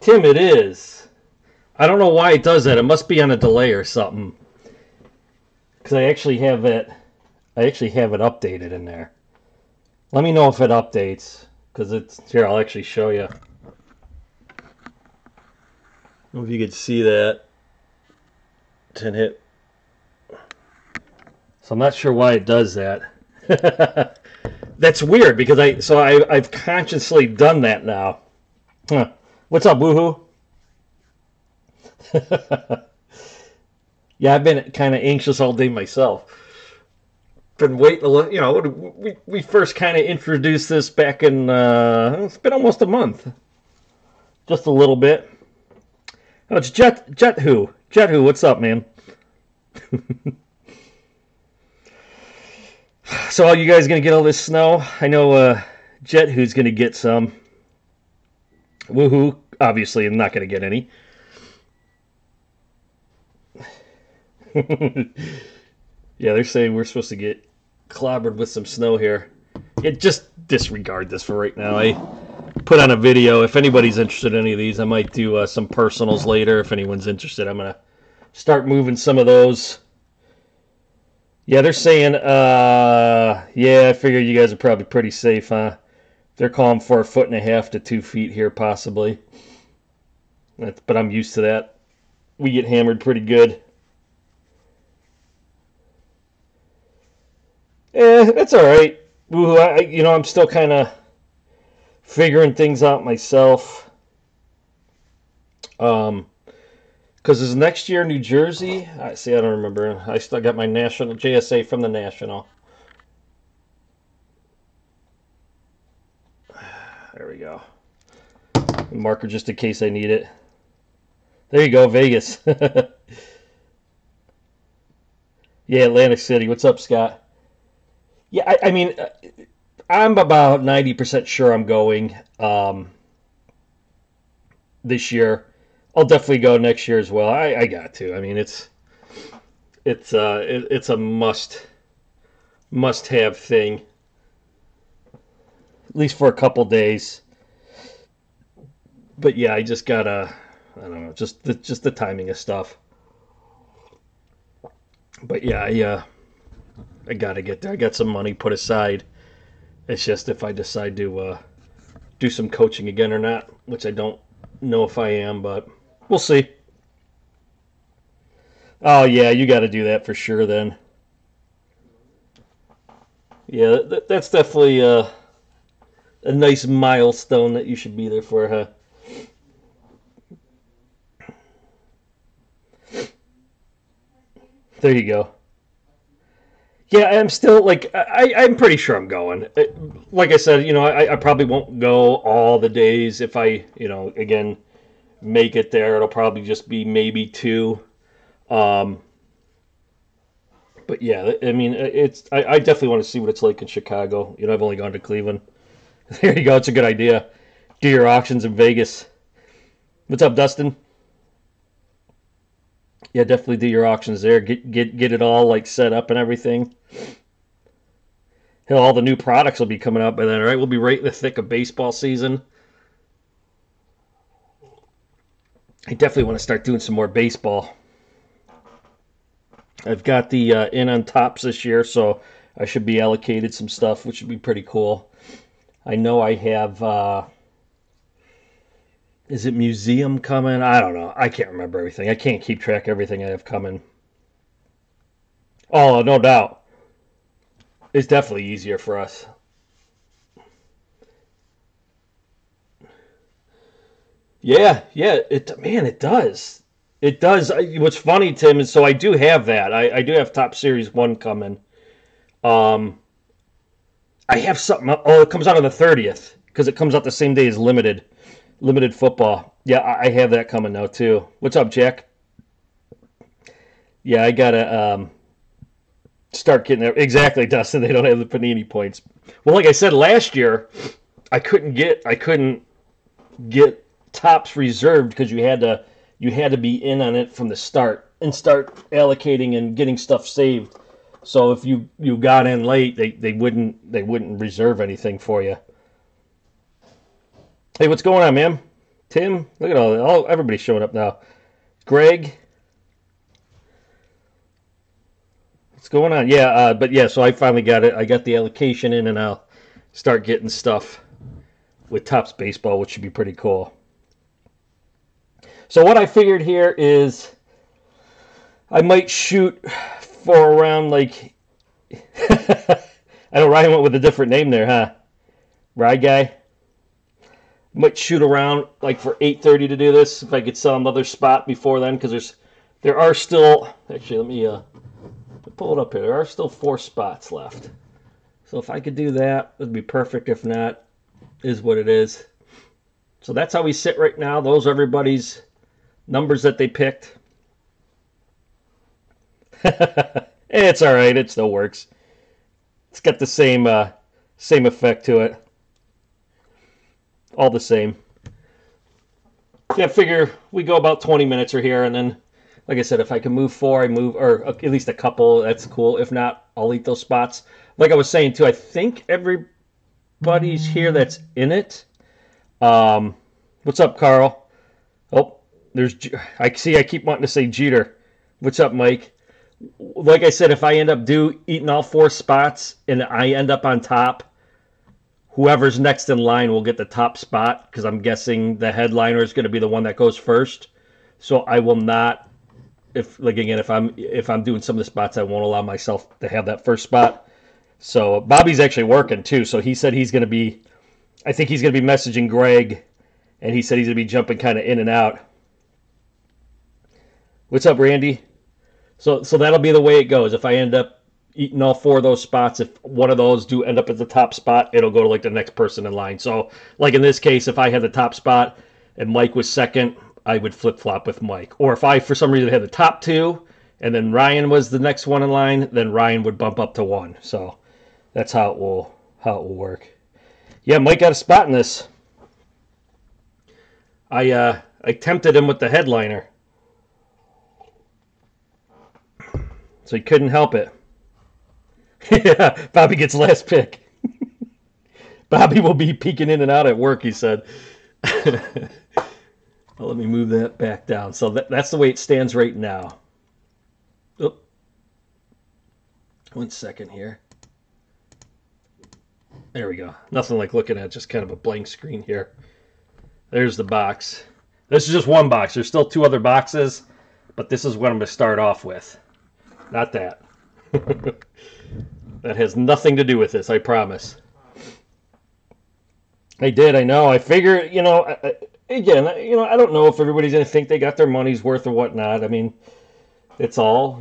Tim, it is. I don't know why it does that. It must be on a delay or something. Because I actually have it. I actually have it updated in there. Let me know if it updates. Because it's here. I'll actually show you. I don't know if you could see that. 10 hit. So I'm not sure why it does that. That's weird because I've consciously done that now. Huh. What's up, woohoo? Yeah, I've been kind of anxious all day myself. Been waiting a little, we first kind of introduced this back in, it's been almost a month. Just a little bit. Oh, it's Jet Who. Jet Who, what's up, man? So, are you guys going to get all this snow? I know Jet Who's going to get some. Woohoo, obviously, I'm not going to get any. Yeah, they're saying we're supposed to get clobbered with some snow here. Yeah, just disregard this for right now. I put on a video. If anybody's interested in any of these, I might do some personals later. If anyone's interested, I'm going to start moving some of those. Yeah, they're saying, yeah, I figure you guys are probably pretty safe, huh? They're calling for 1.5 to 2 feet here, possibly. But I'm used to that. We get hammered pretty good. That's all right. Ooh, I'm still kind of figuring things out myself. Because is next year New Jersey? I don't remember. I still got my national JSA from the national. There we go. Marker just in case I need it. There you go, Vegas. Yeah, Atlantic City. What's up, Scott? Yeah, I mean, I'm about 90% sure I'm going this year. I'll definitely go next year as well. I got to. I mean, it's a must have thing. At least for a couple days. But yeah, I just gotta. I don't know. Just the timing of stuff. But yeah, I gotta get there. I got some money put aside. It's just if I decide to do some coaching again or not, which I don't know if I am, but we'll see. Oh yeah, you got to do that for sure. Then, yeah, that's definitely a nice milestone that you should be there for, huh? There you go. Yeah, I'm still like I'm pretty sure I'm going. Like I said, I probably won't go all the days. If I, again, make it there, it'll probably just be maybe 2. Um, but yeah, I mean, I definitely want to see what it's like in Chicago. I've only gone to Cleveland. There you go. It's a good idea. Do your auctions in Vegas. What's up, Dustin? Yeah, definitely do your auctions there. Get it all like set up and everything. Hell, all the new products will be coming out by then, right? We'll be right in the thick of baseball season. I definitely want to start doing some more baseball. I've got the in on tops this year, so I should be allocated some stuff, which would be pretty cool. I know I have. Is it museum coming? I don't know. I can't remember everything. I can't keep track of everything I have coming. Oh, no doubt. It's definitely easier for us. Yeah, yeah. It does. It does. What's funny, Tim, is so I do have that. I do have Top Series 1 coming. Um, I have something. Oh, it comes out on the 30th because it comes out the same day as Limited football. Yeah, I have that coming now too. What's up, Jack? Yeah, I gotta start getting there. Exactly, Dustin. They don't have the Panini points. Well, like I said last year, I couldn't get tops reserved because you had to be in on it from the start and start allocating and getting stuff saved. So if you got in late, they wouldn't reserve anything for you. Hey, what's going on, man? Tim, look at all everybody's showing up now. Greg, what's going on? Yeah, but yeah, so I finally got it. I got the allocation in, and I'll start getting stuff with Topps Baseball, which should be pretty cool. So what I figured here is I might shoot for around like I know Ryan went with a different name there, huh? Rye guy. Might shoot around like for 8:30 to do this if I could sell another spot before then, because there are still actually let me pull it up here. There are still 4 spots left. So if I could do that, it'd be perfect. If not, is what it is. So that's how we sit right now. Those are everybody's numbers that they picked. It's all right. It still works. It's got the same effect to it. All the same. Yeah, figure we go about 20 minutes or here, and then, like I said, if I can move 4, I move, or at least a couple. That's cool. If not, I'll eat those spots. Like I was saying too, I think everybody's here that's in it. What's up, Carl? Oh, I see. I keep wanting to say Jeter. What's up, Mike? Like I said, if I end up eating all 4 spots and I end up on top, whoever's next in line will get the top spot, because I'm guessing the headliner is going to be the one that goes first. So I will not, if I'm doing some of the spots, I won't allow myself to have that first spot. So Bobby's actually working too. So he said he's going to be, I think he's going to be messaging Greg, and he said he's going to be jumping kind of in and out. What's up, Randy? So that'll be the way it goes. If I end up eating all 4 of those spots, if one of those do end up at the top spot, it'll go to like the next person in line. So like in this case, if I had the top spot and Mike was second, I would flip-flop with Mike. Or if I, for some reason, had the top 2 and then Ryan was the next one in line, then Ryan would bump up to 1. So that's how it will work. Yeah, Mike got a spot in this. I tempted him with the headliner, so he couldn't help it. Yeah, Bobby gets last pick. Bobby will be peeking in and out at work, he said. Well, let me move that back down. So that's the way it stands right now. Oh, 1 second here. There we go. Nothing like looking at just kind of a blank screen here. There's the box. This is just one box. There's still 2 other boxes, but this is what I'm going to start off with. Not that. That has nothing to do with this, I promise. I did, I know. I figure, again, I don't know if everybody's going to think they got their money's worth or whatnot. I mean, it's all,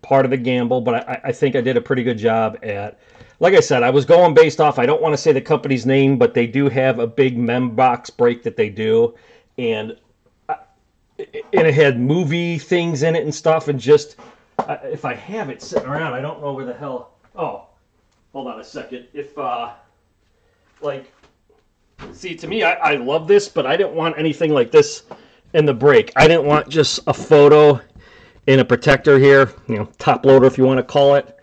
part of the gamble, but I think I did a pretty good job at, like I said, I was going based off, I don't want to say the company's name, but they do have a big box break that they do, and it had movie things in it and stuff, and just, if I have it sitting around, I don't know where the hell, oh, hold on a second, see, to me, I love this, but I didn't want anything like this in the break. I didn't want just a photo in a protector here, top loader if you want to call it.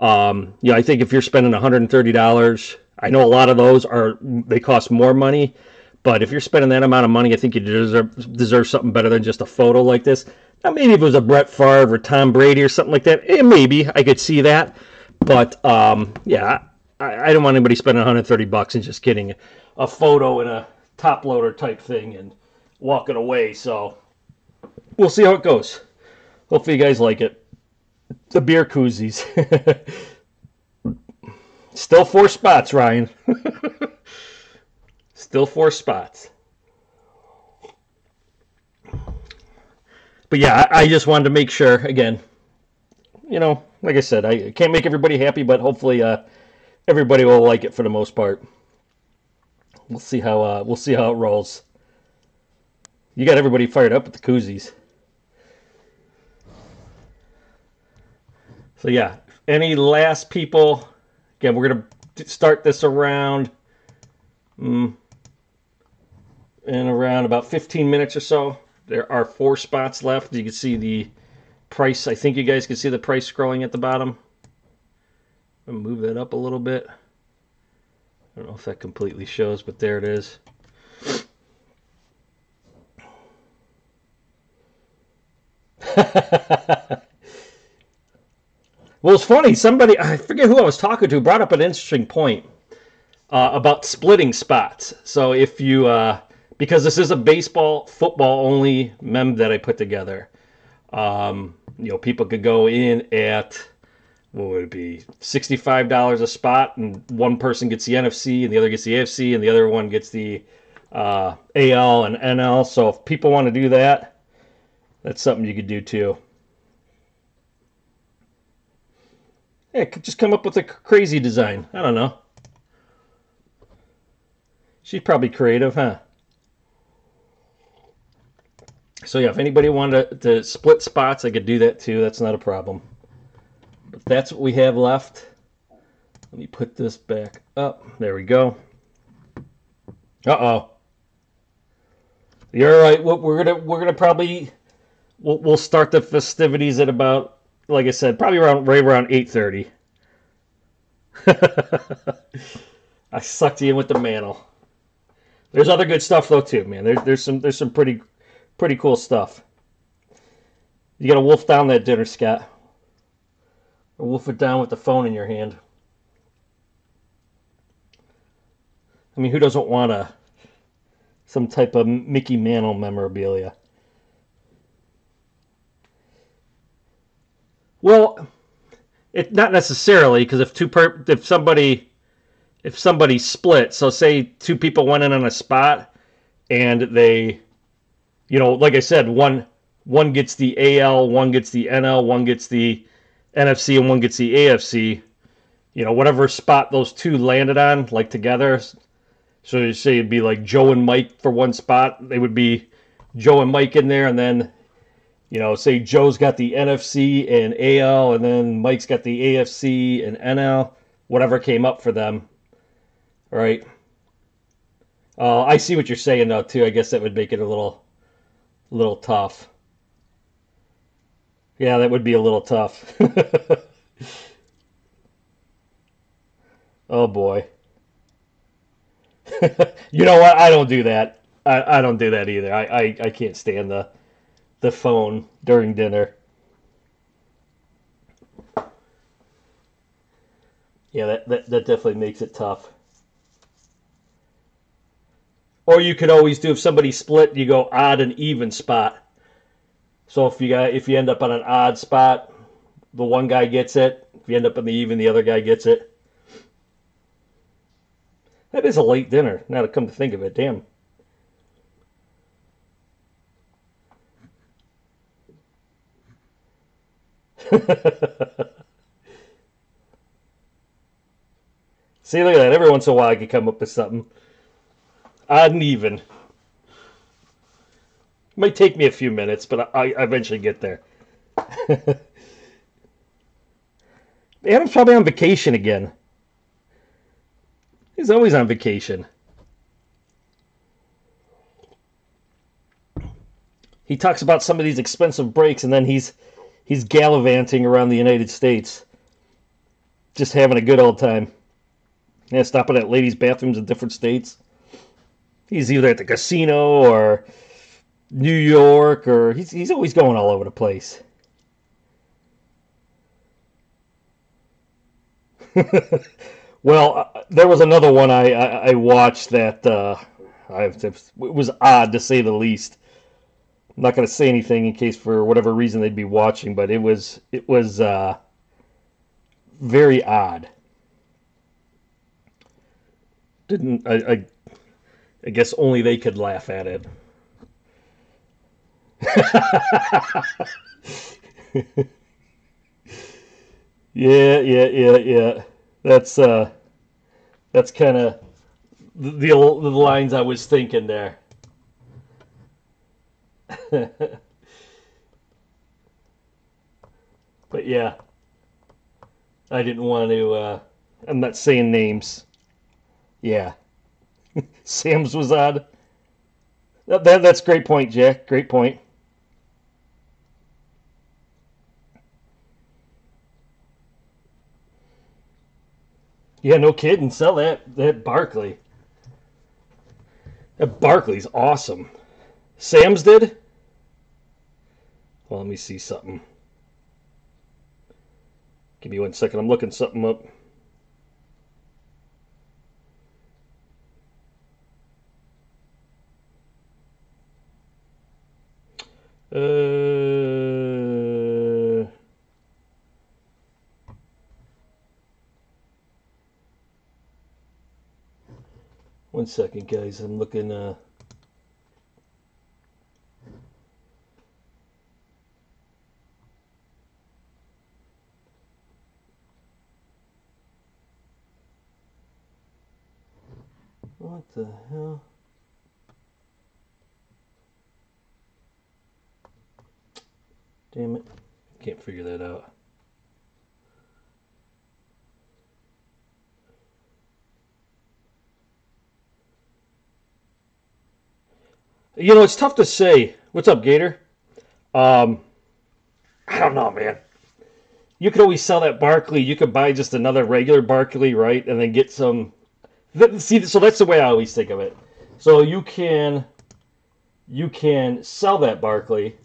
I think if you're spending $130, I know a lot of those they cost more money, but if you're spending that amount of money, I think you deserve something better than just a photo like this. Now, maybe if it was a Brett Favre or Tom Brady or something like that, maybe I could see that. But, yeah, I don't want anybody spending $130 and just getting a photo in a top loader type thing and walking away. So we'll see how it goes. Hopefully you guys like it. The beer koozies. Still 4 spots, Ryan. Still 4 spots. But yeah, I just wanted to make sure, again, like I said, I can't make everybody happy, but hopefully everybody will like it for the most part. We'll see how it rolls. You got everybody fired up with the koozies. So yeah, any last people? Again, we're gonna start this around in around about 15 minutes or so. There are 4 spots left. You can see the price. I think you guys can see the price scrolling at the bottom. I'll move that up a little bit. I don't know if that completely shows, but there it is. Well, it's funny. Somebody, I forget who I was talking to, brought up an interesting point about splitting spots. So if you, because this is a baseball, football only mem that I put together, people could go in at, what would it be, $65 a spot, and one person gets the NFC, and the other gets the AFC, and the other one gets the AL and NL. So if people want to do that, that's something you could do too. Yeah, just come up with a crazy design. I don't know. She's probably creative, huh? So yeah, if anybody wanted to split spots, I could do that too. That's not a problem. But that's what we have left. Let me put this back up. There we go. Uh-oh. You're right. We're gonna probably we'll start the festivities at about, like I said, probably right around 8:30. I sucked you in with the mantle. There's other good stuff though too, man. There's some pretty cool stuff. You gotta wolf down that dinner, Scott. Or wolf it down with the phone in your hand. I mean, who doesn't want some type of Mickey Mantle memorabilia? Well, it not necessarily, because if somebody split, so say two people went in on a spot and they, like I said, one gets the AL, one gets the NL, one gets the NFC, and one gets the AFC. Whatever spot those two landed on, like together. So you say it'd be like Joe and Mike for one spot. They would be Joe and Mike in there, and then say Joe's got the NFC and AL, and then Mike's got the AFC and NL. Whatever came up for them, right? I see what you're saying though too. I guess that would make it a little tough. Yeah, that would be a little tough. Oh boy. You know what? I don't do that. I don't do that either. I can't stand the phone during dinner. Yeah, that definitely makes it tough. Or you could always do, if somebody split, you go odd and even spot. So if you end up on an odd spot, the one guy gets it. If you end up on the even, the other guy gets it. That is a late dinner, now to come to think of it. Damn. See, look at that. Every once in a while I can come up with something. Odd and even. Might take me a few minutes, but I eventually get there. Adam's probably on vacation again. He's always on vacation. He talks about some of these expensive breaks, and then he's gallivanting around the United States, just having a good old time. Yeah, stopping at ladies' bathrooms in different states. He's either at the casino or New York, or he's always going all over the place. Well, there was another one I watched that it was odd to say the least. I'm not going to say anything in case for whatever reason they'd be watching, but it was very odd. Didn't I guess only they could laugh at it. Yeah. That's kind of the lines I was thinking there. But yeah, I didn't want to. I'm not saying names. Yeah, Sam's was odd. That's a great point, Jack. Great point. Yeah, no kidding. Sell that Barkley. That Barkley's awesome. Sam's did? Well, let me see something. Give me 1 second. I'm looking something up. Uh, 1 second, guys. I'm looking. What the hell? Damn it. Can't figure that out. You know, it's tough to say. What's up, Gator? Um, I don't know, man. You could always sell that Barkley. You could buy just another regular Barkley, right? And then get some. See, so that's the way I always think of it. So you can sell that Barkley.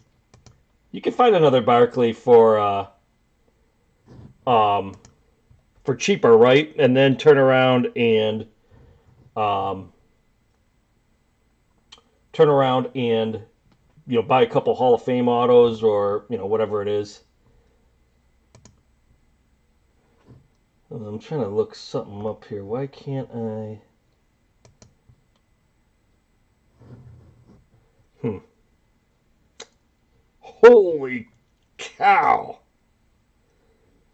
You can find another Barkley um, for cheaper, right? And then um, turn around and buy a couple Hall of Fame autos or whatever it is. I'm trying to look something up here. Why can't I? Holy cow!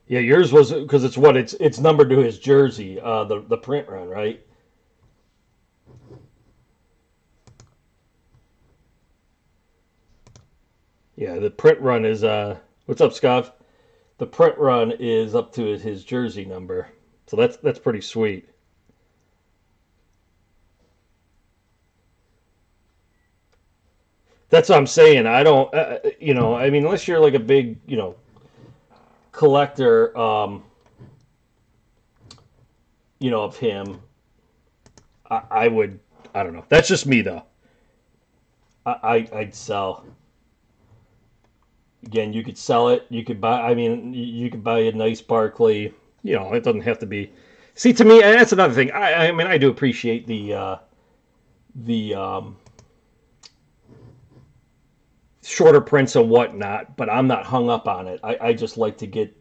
Yeah, yours was because it's numbered to his jersey, the print run, right? Yeah, the print run is what's up, Scott? The print run is up to his jersey number, so that's pretty sweet. That's what I'm saying. I don't, I mean, unless you're like a big, collector, of him, I would, I don't know. That's just me though. I'd sell. Again, you could sell it. You could buy. I mean, you could buy a nice Barkley. It doesn't have to be. See, to me, and that's another thing. I mean, I do appreciate the shorter prints and whatnot, but I'm not hung up on it. I just like to get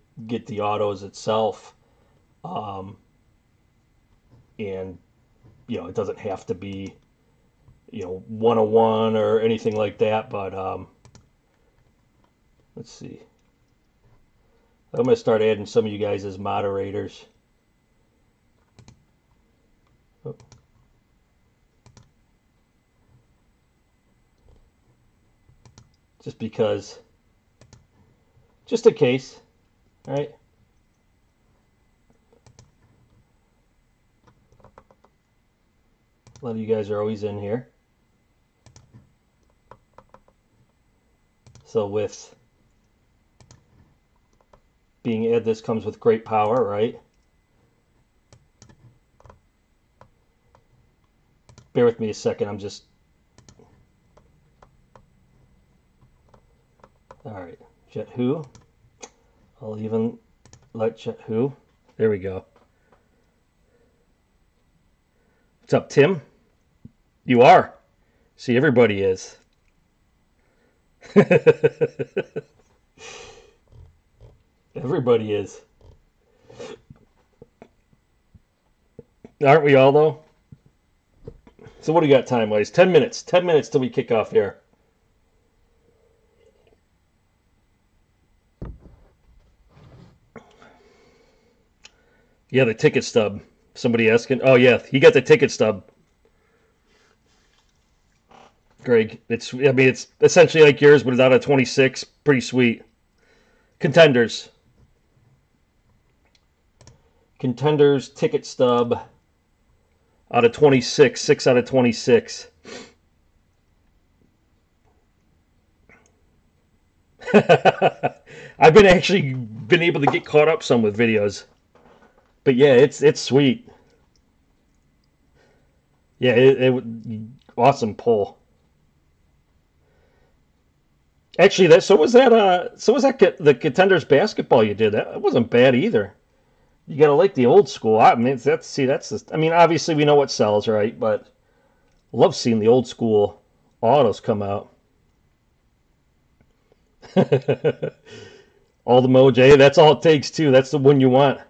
the autos itself, um, and it doesn't have to be 101 or anything like that. But let's see. I'm gonna start adding some of you guys as moderators. Oh. Just because, just in case, right? A lot of you guys are always in here. So with being add this comes with great power, right? Bear with me a second. I'm just. All right, Jet Who. I'll even let Jet Who. There we go. What's up, Tim? You are. See, everybody is. Everybody is. Aren't we all, though? So what do you got time-wise? 10 minutes. 10 minutes till we kick off here. Yeah, the ticket stub. Somebody asking. Oh, yeah, he got the ticket stub. Greg, I mean, it's essentially like yours, but it's out of 26. Pretty sweet. Contenders. Contenders ticket stub out of 26. 6 out of 26. I've been able to get caught up some with videos. But yeah, it's sweet. Yeah, it awesome pull. Actually, so was that the Contenders basketball you did. That wasn't bad either. You gotta like the old school. I mean, that's just, I mean, obviously we know what sells, right? But love seeing the old school autos come out. All the Moj, hey, that's all it takes too. That's the one you want.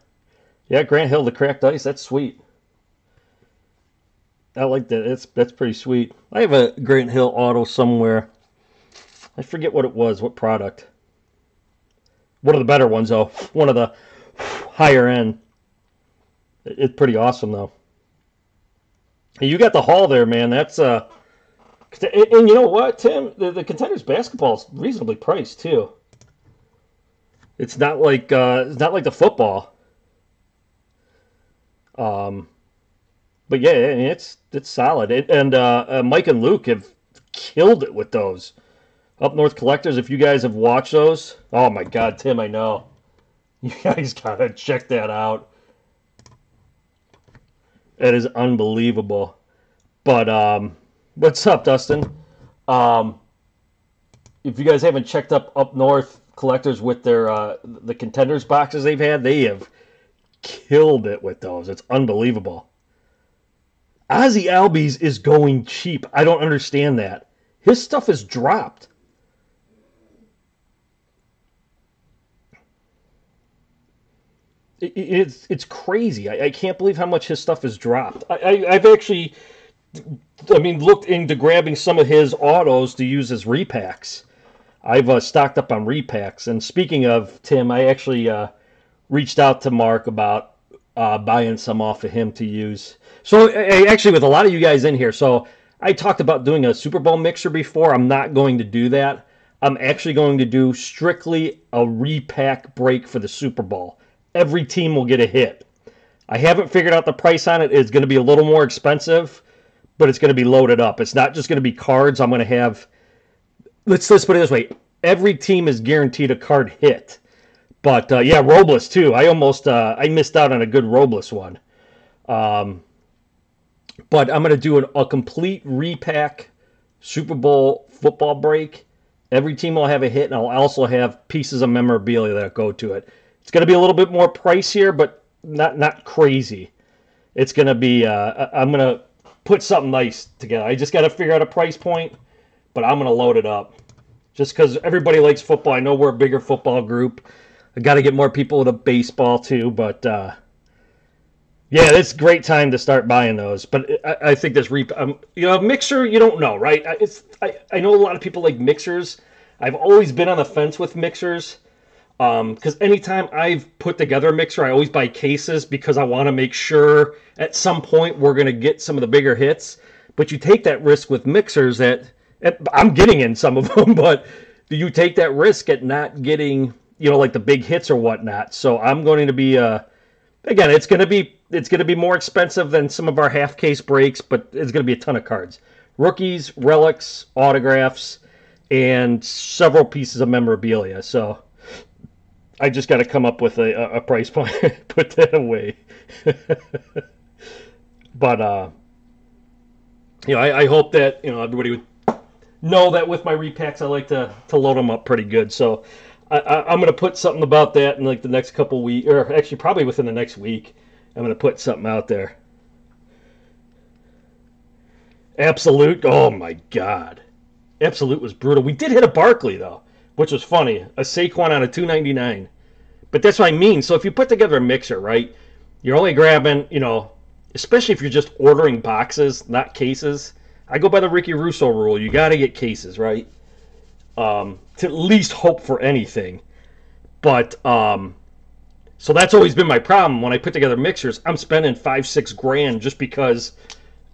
Yeah, Grant Hill, the cracked ice. That's sweet. I like that. That's pretty sweet. I have a Grant Hill auto somewhere. I forget what it was, what product. One of the better ones, though. One of the higher end. It's pretty awesome, though. You got the haul there, man. That's and you know what, Tim? The Contenders basketball is reasonably priced too. It's not like the football. Um, but yeah, it's solid. And Mike and Luke have killed it with those. Up North Collectors, if you guys have watched those, oh my God, Tim, I know. You guys gotta check that out. That is unbelievable. But what's up, Dustin? Um, if you guys haven't checked up North Collectors with their the Contenders boxes they've had, they have killed it with those. It's unbelievable. Ozzy Albies is going cheap. I don't understand that. His stuff is dropped. It's crazy. I can't believe how much his stuff has dropped. I've actually, I mean, looked into grabbing some of his autos to use as repacks. I've stocked up on repacks. And speaking of Tim, I actually reached out to Mark about buying some off of him to use. So actually, with a lot of you guys in here, so I talked about doing a Super Bowl mixer before. I'm not going to do that. I'm actually going to do strictly a repack break for the Super Bowl. Every team will get a hit. I haven't figured out the price on it. It's going to be a little more expensive, but it's going to be loaded up. It's not just going to be cards. I'm going to have, let's put it this way. Every team is guaranteed a card hit. But yeah, Robles too. I missed out on a good Robles one. But I'm going to do a complete repack Super Bowl football break. Every team will have a hit, and I'll also have pieces of memorabilia that go to it. It's going to be a little bit more pricier, but not crazy. It's going to be, I'm going to put something nice together. I just got to figure out a price point, but I'm going to load it up. Just because everybody likes football. I know we're a bigger football group. I got to get more people into baseball too, but yeah, it's a great time to start buying those. But I think this mixer, you don't know, right? I know a lot of people like mixers. I've always been on the fence with mixers. Because anytime I've put together a mixer, I always buy cases because I want to make sure at some point we're going to get some of the bigger hits. But you take that risk with mixers that I'm getting in some of them, but you take that risk at not getting, like the big hits or whatnot. So I'm going to be, again, it's going to be more expensive than some of our half case breaks, but it's going to be a ton of cards. Rookies, relics, autographs, and several pieces of memorabilia. So I just got to come up with a price point, put that away. But I hope that everybody would know that with my repacks, I like to load them up pretty good. So I'm going to put something about that in like the next couple weeks, or actually probably within the next week. I'm going to put something out there. Absolute, oh my God, Absolute was brutal. We did hit a Barkley though, which was funny. A Saquon on a 299. But that's what I mean. So if you put together a mixer, right, you're only grabbing, especially if you're just ordering boxes, not cases. I go by the Ricky Russo rule. You got to get cases, right, to at least hope for anything. But so that's always been my problem. When I put together mixers, I'm spending $5-6 grand just because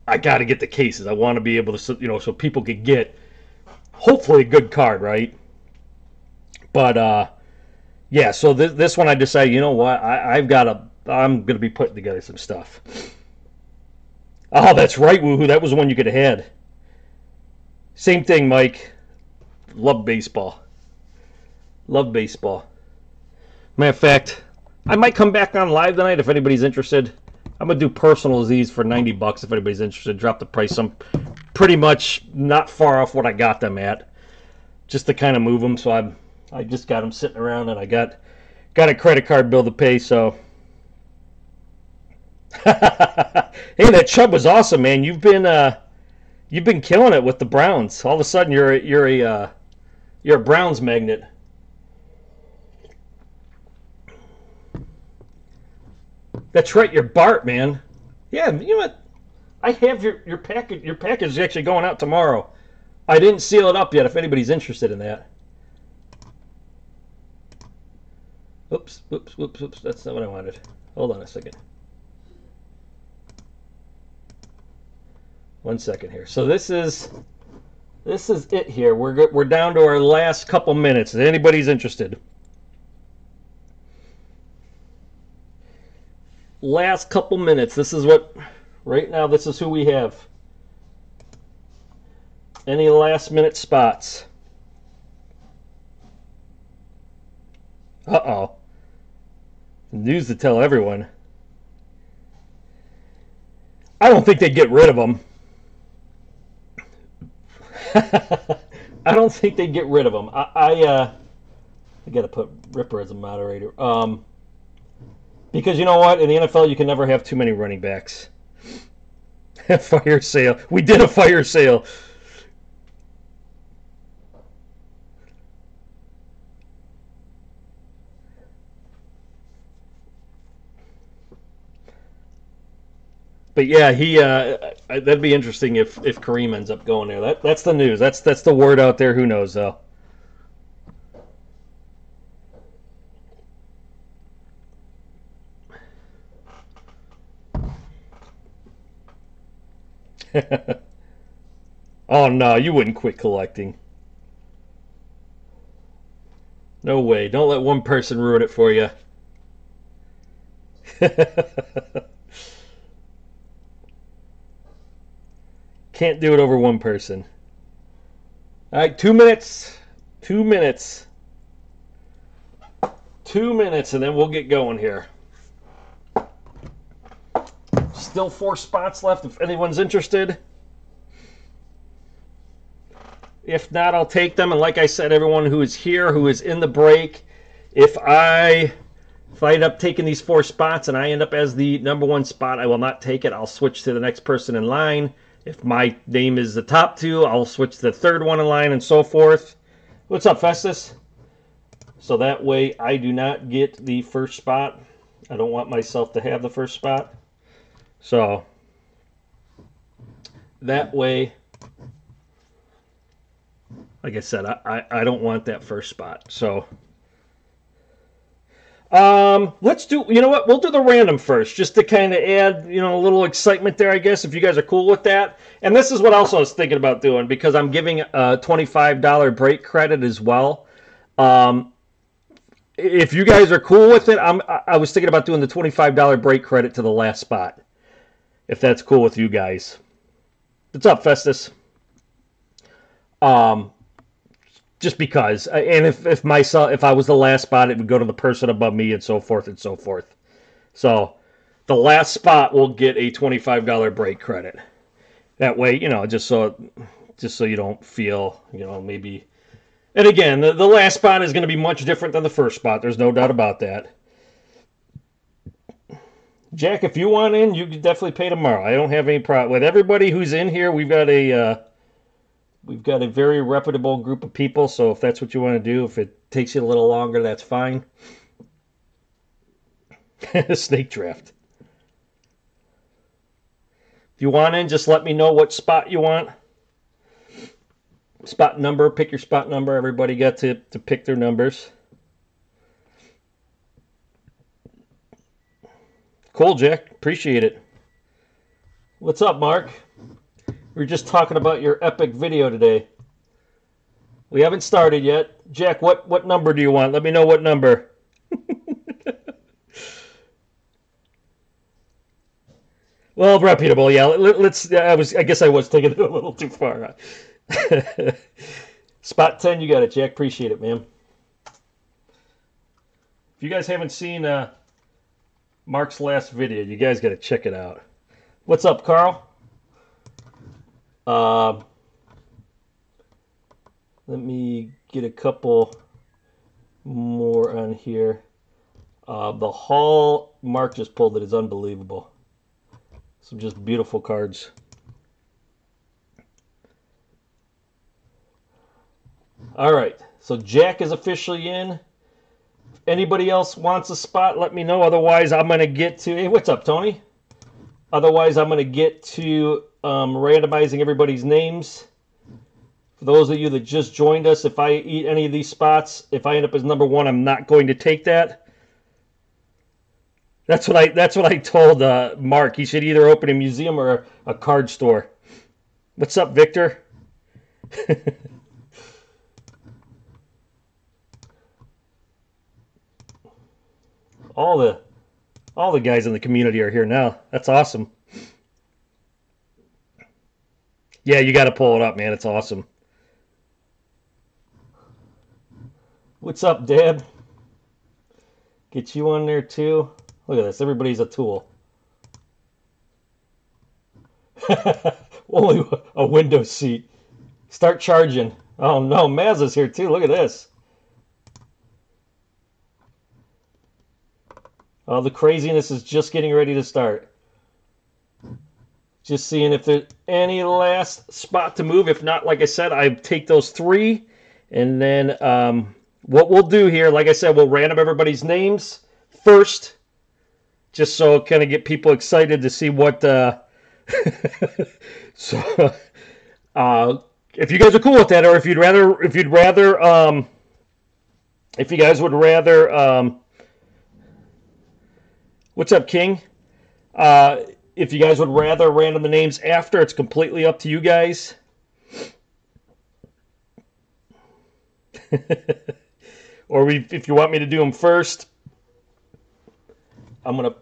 I got to get the cases. I want to be able to, so people could get hopefully a good card, right? But yeah, so this one I decided, you know what, I'm going to be putting together some stuff. Oh, that's right, woohoo, that was the one you could have had. Same thing, Mike. Love baseball. Love baseball. Matter of fact, I might come back on live tonight if anybody's interested. I'm going to do personals these for $90 if anybody's interested. Drop the price. I'm pretty much not far off what I got them at. just to kind of move them. So I just got them sitting around, and I got a credit card bill to pay. So hey, that Chubb was awesome, man. You've been killing it with the Browns. All of a sudden, you're a Browns magnet. That's right, you're Bart, man. Yeah, you know what? I have your package. Your package is actually going out tomorrow. I didn't seal it up yet. If anybody's interested in that. Oops, oops, oops, oops. That's not what I wanted. Hold on a second. 1 second here. So this is it here. We're down to our last couple minutes. If anybody's interested. Last couple minutes. This is what right now. This is who we have. Any last minute spots? Uh-oh. News to tell everyone. I don't think they'd get rid of him. I don't think they'd get rid of him. I got to put Ripper as a moderator. Because you know what? In the NFL, you can never have too many running backs. Fire sale. We did a fire sale. But yeah, that'd be interesting if Kareem ends up going there. That's the news. That's the word out there. Who knows though? Oh no, you wouldn't quit collecting. No way. Don't let one person ruin it for you. Can't do it over one person. All right, 2 minutes. 2 minutes. 2 minutes, and then we'll get going here. Still 4 spots left if anyone's interested. If not, I'll take them. And like I said, everyone who is here, who is in the break, if I end up taking these 4 spots and I end up as the #1 spot, I will not take it. I'll switch to the next person in line. If my name is the top 2, I'll switch to the 3rd one in line and so forth. What's up, Festus? So that way I do not get the 1st spot. I don't want myself to have the 1st spot. So that way, like I said, I don't want that 1st spot. So let's do, you know what, we'll do the random first, just to kind of add, you know, a little excitement there, I guess, if you guys are cool with that. And this is what else I was thinking about doing, because I'm giving a $25 break credit as well. If you guys are cool with it, I was thinking about doing the $25 break credit to the last spot, if that's cool with you guys. What's up, Festus? Just because, and if I was the last spot, it would go to the person above me, and so forth and so forth. So the last spot will get a $25 break credit. That way, you know, just so you don't feel, you know, maybe. And again, the last spot is going to be much different than the 1st spot. There's no doubt about that. Jack, if you want in, you can definitely pay tomorrow. I don't have any problem with everybody who's in here. We've got a very reputable group of people, so if that's what you want to do, if it takes you a little longer, that's fine. Snake draft. If you want in, just let me know what spot you want. Spot number, pick your spot number. Everybody got to pick their numbers. Cool, Jack. Appreciate it. What's up, Mark? We were just talking about your epic video today. We haven't started yet. Jack, what number do you want? Let me know what number. Well, reputable, yeah. I guess I was taking it a little too far. Spot 10, you got it, Jack. Appreciate it, man. If you guys haven't seen Mark's last video, you guys got to check it out. What's up, Carl? Let me get a couple more on here. The Hall Mark just pulled it is unbelievable. Some just beautiful cards. All right, so Jack is officially in. If anybody else wants a spot, let me know. Otherwise, I'm going to get to... Hey, what's up, Tony? Otherwise, I'm going to get to randomizing everybody's names. For those of you that just joined us, if I eat any of these spots, if I end up as number one, I'm not going to take that. That's what I told Mark. He should either open a museum or a card store. What's up, Victor? all the guys in the community are here now. That's awesome. Yeah, you got to pull it up, man. It's awesome. What's up, Dad? Get you on there too. Look at this. Everybody's a tool. Only a window seat. Start charging. Oh no, Mazza's here too. Look at this. Oh, the craziness is just getting ready to start. Just seeing if there's any last spot to move. If not, like I said, I take those three. And then what we'll do here, like I said, we'll random everybody's names first. Just so kind of get people excited to see what... so, if you guys are cool with that, or if you guys would rather... what's up, King? If you guys would rather random the names after, it's completely up to you guys. Or if you want me to do them first, I'm going to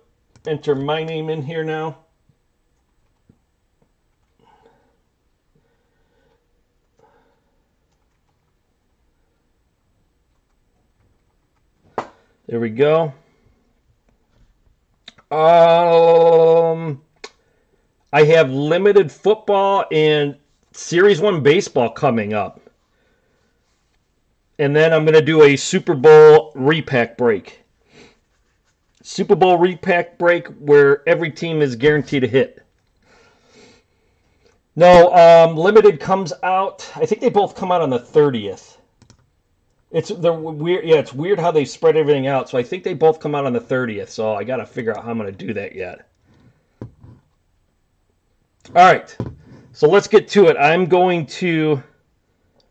enter my name in here now. There we go. I have limited football and Series 1 baseball coming up. And then I'm going to do a Super Bowl repack break. Super Bowl repack break where every team is guaranteed a hit. No, limited comes out. I think they both come out on the 30th. They're weird. Yeah, it's weird how they spread everything out. So I think they both come out on the 30th. So I got to figure out how I'm going to do that yet. All right. So let's get to it. I'm going to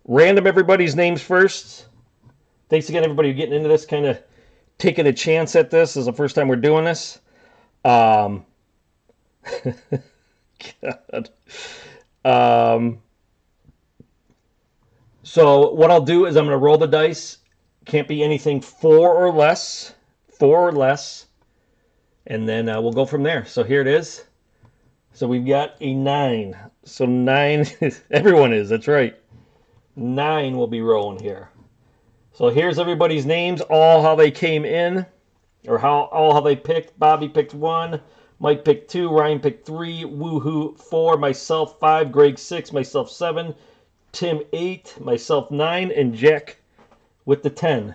random everybody's names first. Thanks again, everybody, for getting into this, kind of taking a chance at this. This is the first time we're doing this. God. So what I'll do is I'm going to roll the dice. Can't be anything four or less. And then we'll go from there. So here it is. So we've got a 9. So 9, everyone is, that's right. 9 will be rolling here. So here's everybody's names, all how they came in, or all how they picked. Bobby picked 1, Mike picked 2, Ryan picked 3, Woohoo 4, myself 5, Greg 6, myself 7, Tim 8, myself 9, and Jack with the 10.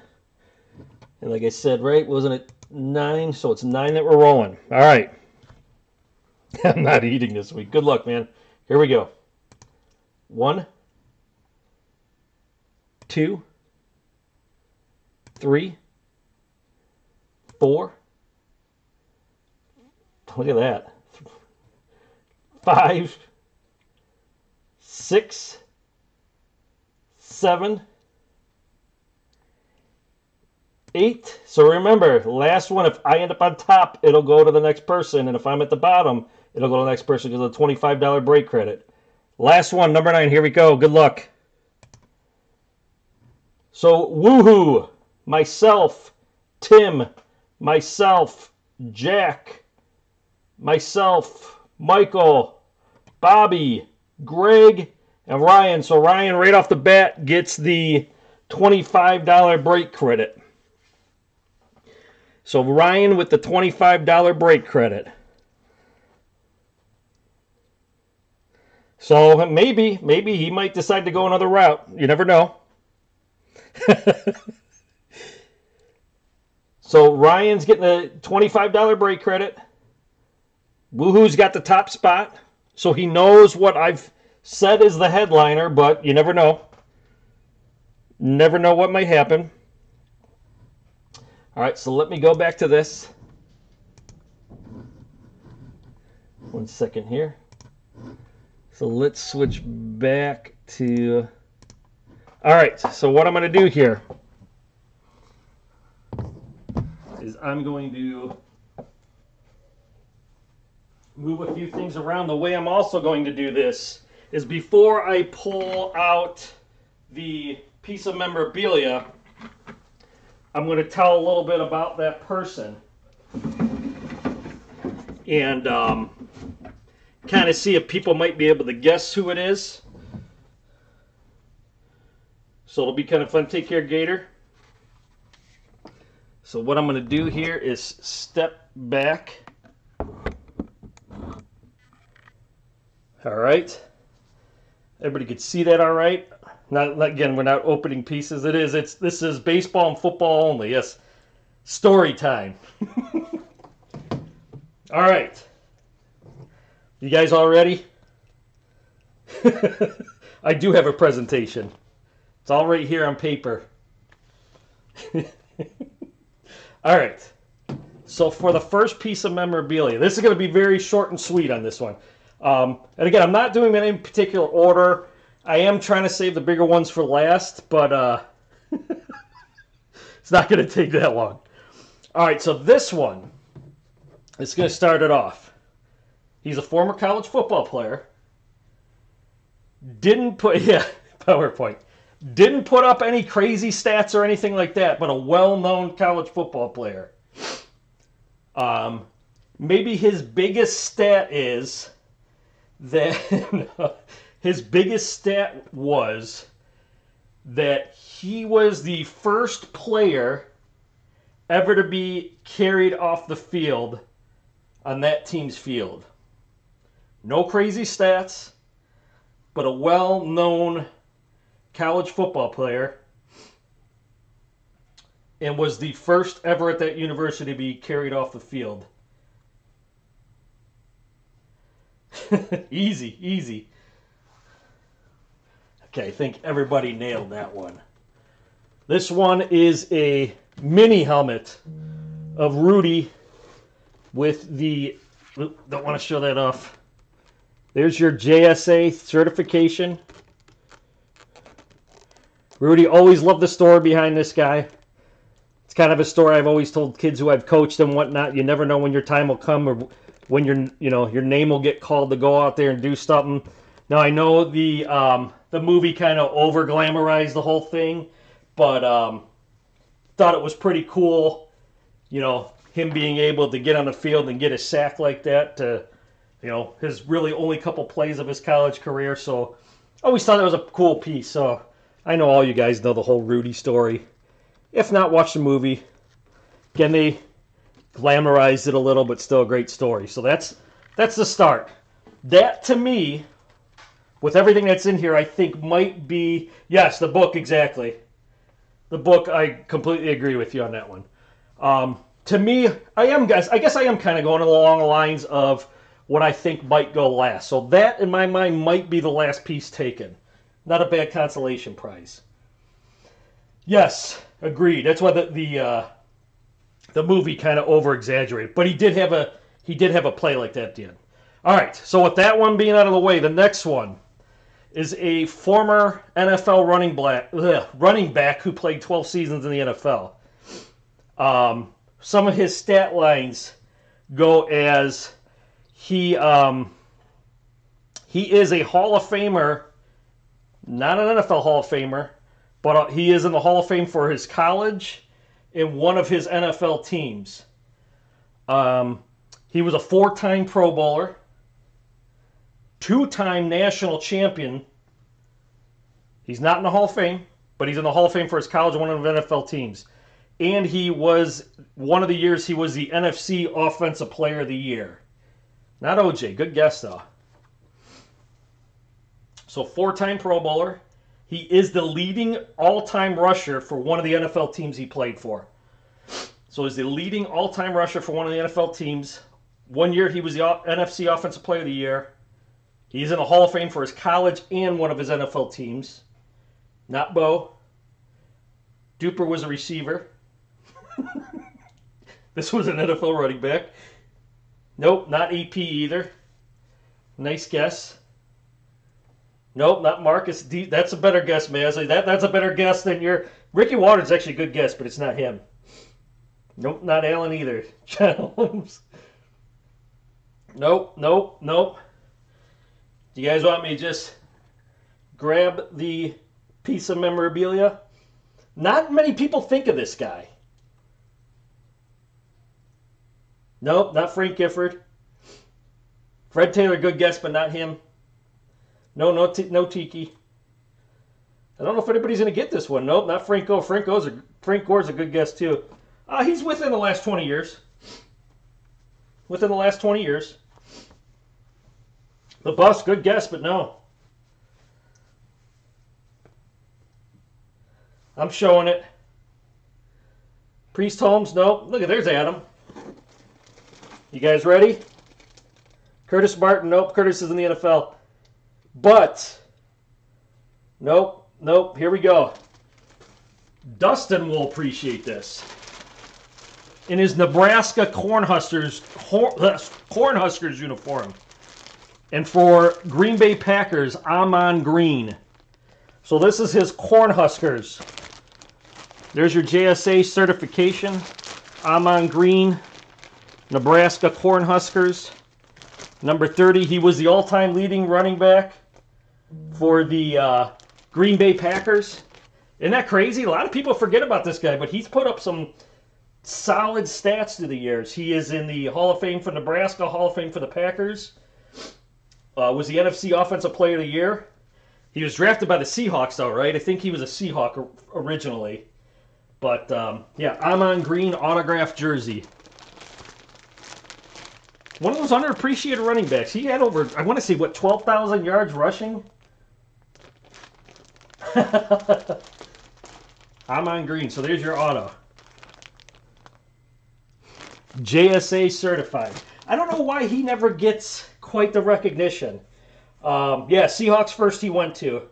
And like I said, right, wasn't it 9? So it's 9 that we're rolling. All right. I'm not eating this week. Good luck, man. Here we go. 1, 2, 3, 4. Look at that. 5, 6, 7, 8. So remember, last one, if I end up on top, it'll go to the next person. And if I'm at the bottom, it'll go to the next person because of the $25 break credit. Last one, number 9. Here we go. Good luck. So, Woohoo, myself, Tim, myself, Jack, myself, Michael, Bobby, Greg, and Ryan. So Ryan, right off the bat, gets the $25 break credit. So Ryan with the $25 break credit. So maybe he might decide to go another route. You never know. So Ryan's getting a $25 break credit. Woohoo's got the top spot. So he knows what I've said is the headliner, but you never know. Never know what might happen. All right, so let me go back to this. 1 second here. So let's switch back to... All right, so what I'm going to do here is I'm going to move a few things around. The way I'm also going to do this is before I pull out the piece of memorabilia, I'm going to tell a little bit about that person and kind of see if people might be able to guess who it is. So it'll be kind of fun. Take care, Gator. So what I'm going to do here is step back. All right. Everybody can see that all right? Not again, we're not opening pieces. This is baseball and football only. Yes. Story time. All right. You guys all ready? I do have a presentation. It's all right here on paper. All right. So for the first piece of memorabilia, this is going to be very short and sweet on this one. And again, I'm not doing them in any particular order. I am trying to save the bigger ones for last, but it's not going to take that long. All right, so this one is going to start it off. He's a former college football player. Didn't put, yeah, PowerPoint. Didn't put up any crazy stats or anything like that, but a well-known college football player. Maybe his biggest stat is that his biggest stat was that he was the first player ever to be carried off the field on that team's field. No crazy stats, but a well-known college football player, and was the first ever at that university to be carried off the field. Easy, easy. Okay, I think everybody nailed that one. This one is a mini helmet of Rudy with the... Don't want to show that off. There's your JSA certification. Rudy, always loved the story behind this guy. It's kind of a story I've always told kids who I've coached and whatnot. You never know when your time will come or when your name will get called to go out there and do something. Now I know the movie kind of over glamorized the whole thing, but thought it was pretty cool. You know, him being able to get on the field and get a sack like that to, his really only couple plays of his college career. So I always thought it was a cool piece. So I know all you guys know the whole Rudy story. If not, watch the movie. Again, they glamorized it a little, but still a great story. So that's the start. That, to me, with everything that's in here, I think might be... Yes, the book, exactly. The book, I completely agree with you on that one. To me, I guess I am kind of going along the lines of what I think might go last. So that, in my mind, might be the last piece taken. Not a bad consolation prize. Yes, agreed. That's why the movie kind of over-exaggerated. But he did have a play like that at the end. All right, so with that one being out of the way, the next one is a former NFL running back who played 12 seasons in the NFL. Some of his stat lines go as he is a Hall of Famer, not an NFL Hall of Famer, but he is in the Hall of Fame for his college and one of his NFL teams. He was a 4-time Pro Bowler, 2-time national champion. He's not in the Hall of Fame, but he's in the Hall of Fame for his college and one of the NFL teams. And he was, one of the years, he was the NFC Offensive Player of the Year. Not OJ. Good guess, though. So 4-time Pro Bowler. He is the leading all-time rusher for one of the NFL teams he played for. So he's the leading all-time rusher for one of the NFL teams. One year he was the NFC Offensive Player of the Year. He's in the Hall of Fame for his college and one of his NFL teams. Not Bo. Duper was a receiver. This was an NFL running back. Nope, not AP either. Nice guess. Nope, not Marcus. That's a better guess, man. That's a better guess than your... Ricky Waters is actually a good guess, but it's not him. Nope, not Allen either. John Holmes. Nope. Do you guys want me to just grab the piece of memorabilia? Not many people think of this guy. Nope, not Frank Gifford. Fred Taylor, good guess, but not him. No Tiki. I don't know if anybody's going to get this one. Nope, not Frank Gore. Frank Gore's a good guess, too. He's within the last 20 years. Within the last 20 years. The Bus, good guess, but no. I'm showing it. Priest Holmes, nope. Look at, there's Adam. You guys ready? Curtis Martin, nope. Curtis is in the NFL. But, nope. Here we go. Dustin will appreciate this. In his Nebraska Cornhuskers uniform. And for Green Bay Packers, Amon Green. So this is his Cornhuskers. There's your JSA certification. Amon Green, Nebraska Cornhuskers. Number 30, he was the all-time leading running back for the Green Bay Packers. Isn't that crazy? A lot of people forget about this guy, but he's put up some solid stats through the years. He is in the Hall of Fame for Nebraska, Hall of Fame for the Packers. Was the NFC Offensive Player of the Year. He was drafted by the Seahawks, though, right? I think he was a Seahawk originally. But, yeah, Amon Green autographed jersey. One of those underappreciated running backs. He had over, I want to say, what, 12,000 yards rushing? Amon Green. So there's your auto. JSA certified. I don't know why he never gets quite the recognition. Yeah, Seahawks first he went to.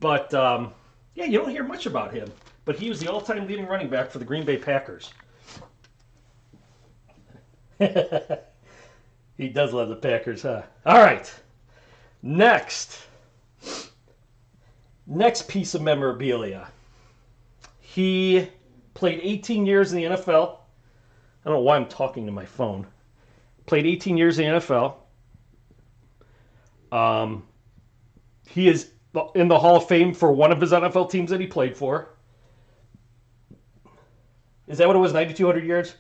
But, yeah, you don't hear much about him. But he was the all-time leading running back for the Green Bay Packers. He does love the Packers, huh? All right. Next piece of memorabilia. He played 18 years in the NFL. I don't know why I'm talking to my phone. Played 18 years in the NFL. He is in the Hall of Fame for one of his NFL teams that he played for. Is that what it was, 9,200 yards?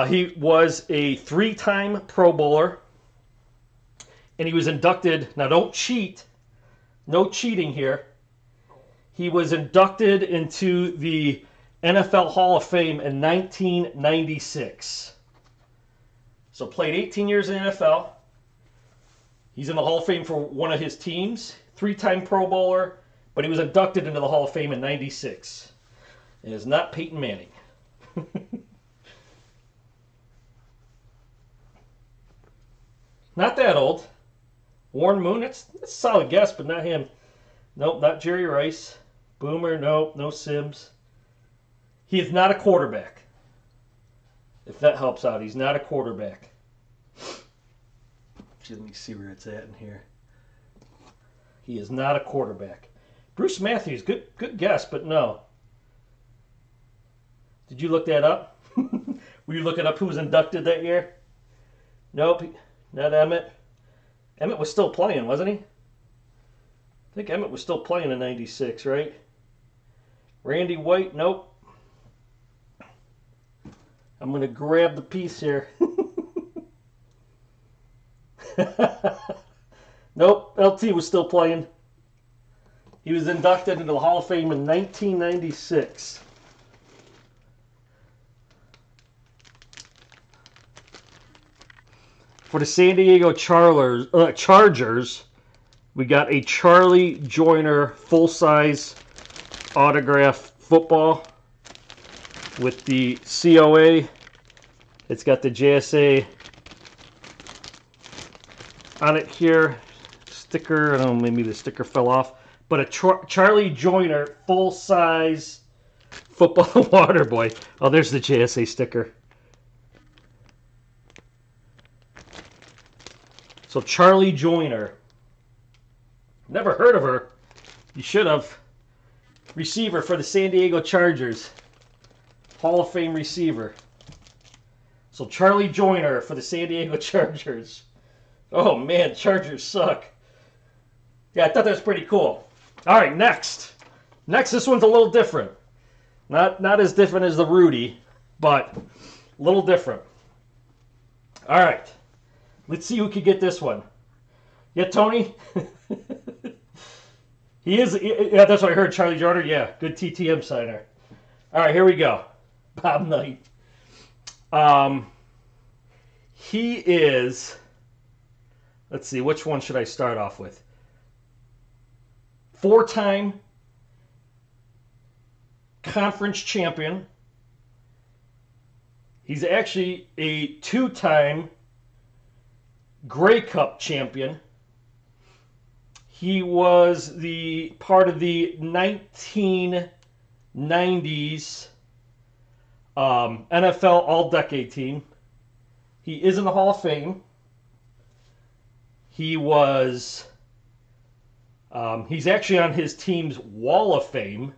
He was a 3-time Pro Bowler. And he was inducted, now don't cheat, no cheating here. He was inducted into the NFL Hall of Fame in 1996. So played 18 years in the NFL. He's in the Hall of Fame for one of his teams. 3-time Pro Bowler, but he was inducted into the Hall of Fame in 96. It is not Peyton Manning. Not that old. Warren Moon, that's a solid guess, but not him. Nope, not Jerry Rice. Boomer, nope, no Sims. He is not a quarterback. If that helps out, he's not a quarterback. Let me see where it's at in here. He is not a quarterback. Bruce Matthews, good guess, but no. Did you look that up? Were you looking up who was inducted that year? Nope, not Emmett. Emmett was still playing, wasn't he? I think Emmett was still playing in 96, right? Randy White, nope. I'm going to grab the piece here. Nope, LT was still playing. He was inducted into the Hall of Fame in 1996. For the San Diego Chargers, We got a Charlie Joyner full-size autograph football with the COA. It's got the JSA on it here. Sticker, I don't know, maybe the sticker fell off. But a Charlie Joyner full-size football water boy. Oh, there's the JSA sticker. So Charlie Joyner. Never heard of her. You should have. Receiver for the San Diego Chargers. Hall of Fame receiver. So Charlie Joyner for the San Diego Chargers. Oh man, Chargers suck. Yeah, I thought that was pretty cool. All right, next. Next, this one's a little different. Not as different as the Rudy, but a little different. All right. Let's see who can get this one. Yeah, Tony? He is, yeah, that's what I heard, Charlie Joyner. Yeah, good TTM signer. All right, here we go. Bob Knight. He is, let's see, which one should I start off with? 4-time conference champion. He's actually a 2-time Grey Cup champion. He was the part of the 1990s NFL All-Decade team. He is in the Hall of Fame. He was, he's actually on his team's Wall of Fame.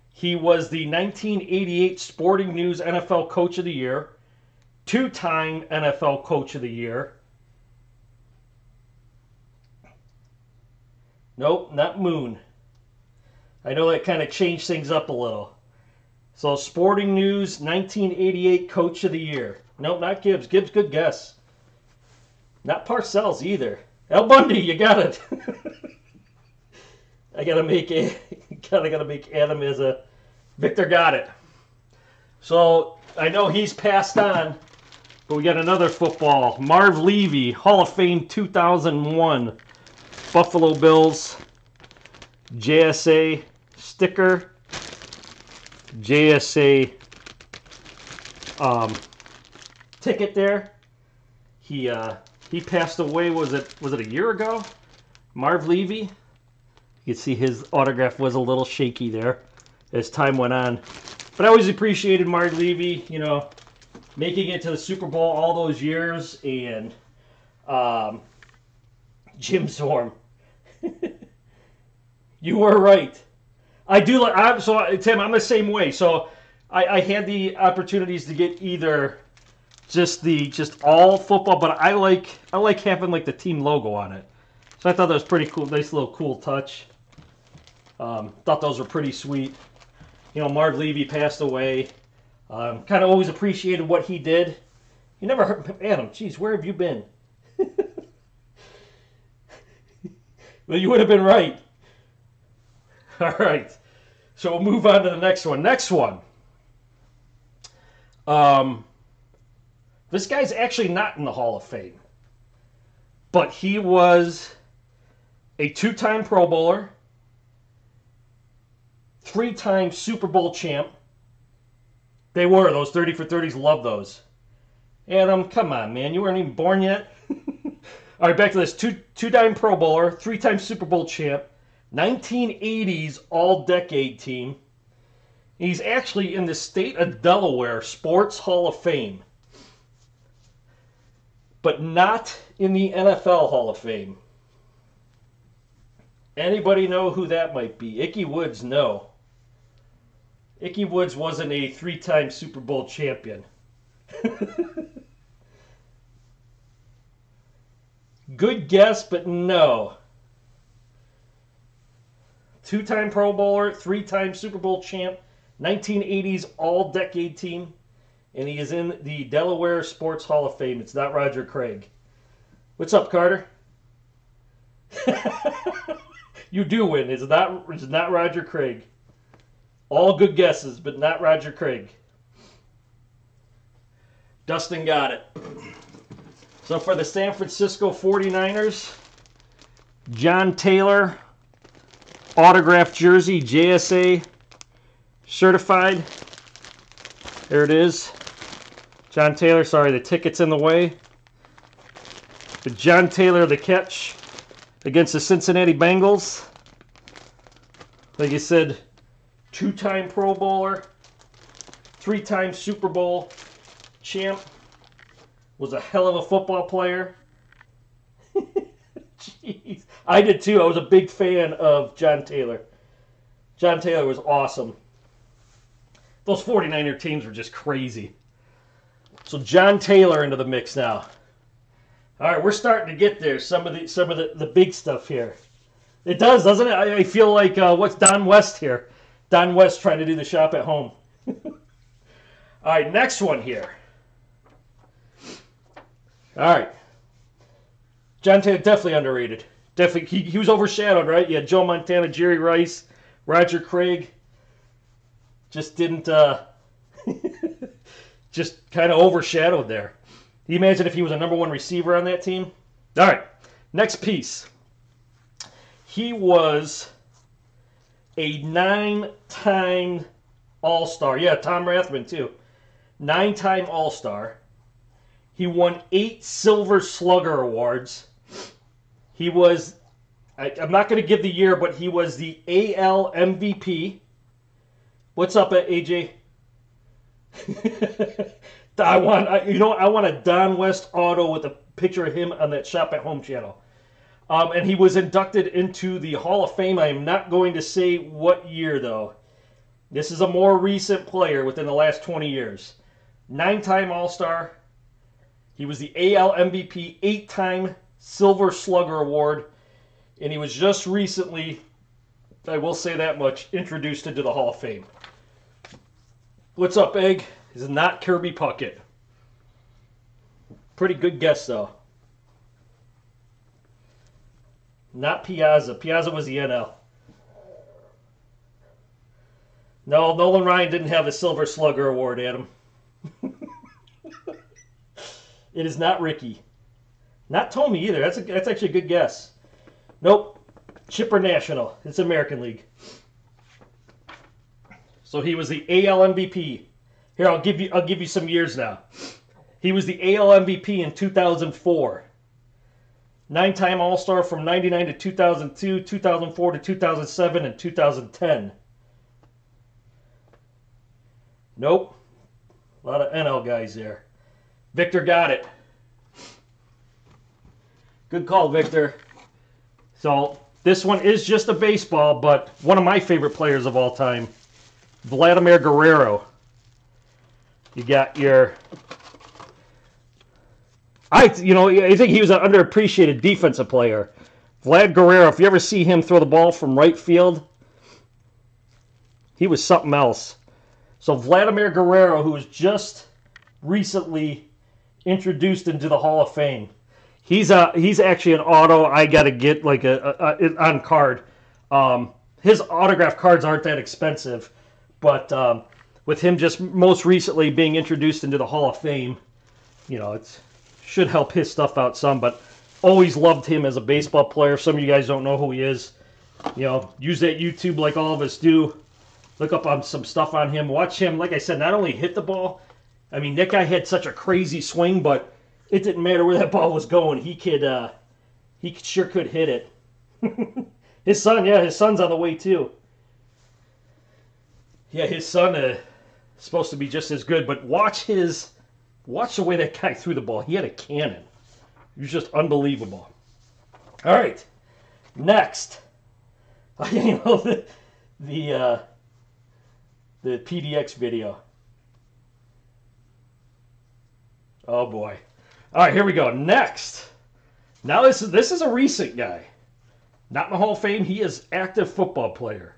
He was the 1988 Sporting News NFL Coach of the Year, 2-time NFL Coach of the Year. Nope, not Moon. I know that kind of changed things up a little. So Sporting News 1988 Coach of the Year. Nope, not Gibbs. Gibbs, good guess. Not Parcells either. Al Bundy, you got it. I gotta make Adam as a Victor got it. So I know he's passed on, but we got another football. Marv Levy, Hall of Fame 2001. Buffalo Bills, JSA sticker, JSA ticket there. He passed away. Was it a year ago? Marv Levy. You can see his autograph was a little shaky there as time went on. But I always appreciated Marv Levy, you know, making it to the Super Bowl all those years, and Jim Zorn. You were right. I do like. So Tim, I'm the same way. So I had the opportunities to get either just all football, but I like having like the team logo on it. So I thought that was pretty cool. Nice little cool touch. Thought those were pretty sweet. You know, Marv Levy passed away. Kind of always appreciated what he did. You never heard Adam. Geez, where have you been? Well, you would have been right. All right. So we'll move on to the next one. Next one. This guy's actually not in the Hall of Fame. But he was a 2-time Pro Bowler, 3-time Super Bowl champ. They were. Those 30 for 30s, love those. Adam, come on, man. You weren't even born yet. All right, back to this. Two-time Pro Bowler, 3-time Super Bowl champ, 1980s All-Decade team. He's actually in the state of Delaware Sports Hall of Fame, but not in the NFL Hall of Fame. Anybody know who that might be? Ickey Woods, no. Ickey Woods wasn't a 3-time Super Bowl champion. Good guess, but no. 2-time Pro Bowler, 3-time Super Bowl champ, 1980s All-Decade team, and he is in the Delaware Sports Hall of Fame. It's not Roger Craig. What's up, Carter? You do win. It's not Roger Craig. All good guesses, but not Roger Craig. Dustin got it. So for the San Francisco 49ers, John Taylor autographed jersey, JSA certified. There it is. John Taylor, sorry, the ticket's in the way. The John Taylor, the catch against the Cincinnati Bengals. Like I said, 2-time Pro Bowler, 3-time Super Bowl champ, was a hell of a football player. Jeez. I did too. I was a big fan of John Taylor. John Taylor was awesome. Those 49er teams were just crazy. So John Taylor into the mix now. All right, we're starting to get there. Some of the big stuff here. It does, doesn't it? I feel like what's Don West here? Don West trying to do the shop at home. All right, next one here. All right. John Taylor, definitely underrated. Definitely, he was overshadowed, right? You had Joe Montana, Jerry Rice, Roger Craig. Just didn't, just kind of overshadowed there. Can you imagine if he was a #1 receiver on that team? All right, next piece. He was a 9-time All-Star. Yeah, Tom Rathman too. 9-time All-Star. He won 8 Silver Slugger Awards. He was, I'm not going to give the year, but he was the AL MVP. What's up, AJ? I want a Don West auto with a picture of him on that Shop at Home channel. And he was inducted into the Hall of Fame. I am not going to say what year, though. This is a more recent player within the last 20 years. 9-time All-Star. He was the AL MVP, 8-time Silver Slugger Award. And he was just recently, I will say that much, introduced into the Hall of Fame. What's up, Egg? This is not Kirby Puckett. Pretty good guess, though. Not Piazza. Piazza was the NL. No, Nolan Ryan didn't have a Silver Slugger Award, Adam. It is not Ricky. Not Tommy either. That's actually a good guess. Nope. Chipper National. It's American League. So he was the AL MVP. Here, I'll give you some years now. He was the AL MVP in 2004. 9-time All-Star from 99 to 2002, 2004 to 2007, and 2010. Nope. A lot of NL guys there. Victor got it. Good call, Victor. So this one is just a baseball, but one of my favorite players of all time, Vladimir Guerrero. You got your... I think he was an underappreciated defensive player. Vlad Guerrero, if you ever see him throw the ball from right field, he was something else. So Vladimir Guerrero, who was just recently introduced into the Hall of Fame, he's actually an auto I got to get like a on card. His autograph cards aren't that expensive, but with him just most recently being introduced into the Hall of Fame, it should help his stuff out some. But always loved him as a baseball player. If some of you guys don't know who he is, use that YouTube like all of us do. Look up on some stuff on him. Watch him, like I said, not only hit the ball. I mean, that guy had such a crazy swing, but it didn't matter where that ball was going. He sure could hit it. His son's on the way too. Yeah, his son is supposed to be just as good, but watch the way that guy threw the ball. He had a cannon. It was just unbelievable. All right, next. The PDX video. Oh boy. All right, here we go. Next. Now this is a recent guy. Not in the Hall of Fame. He is active football player.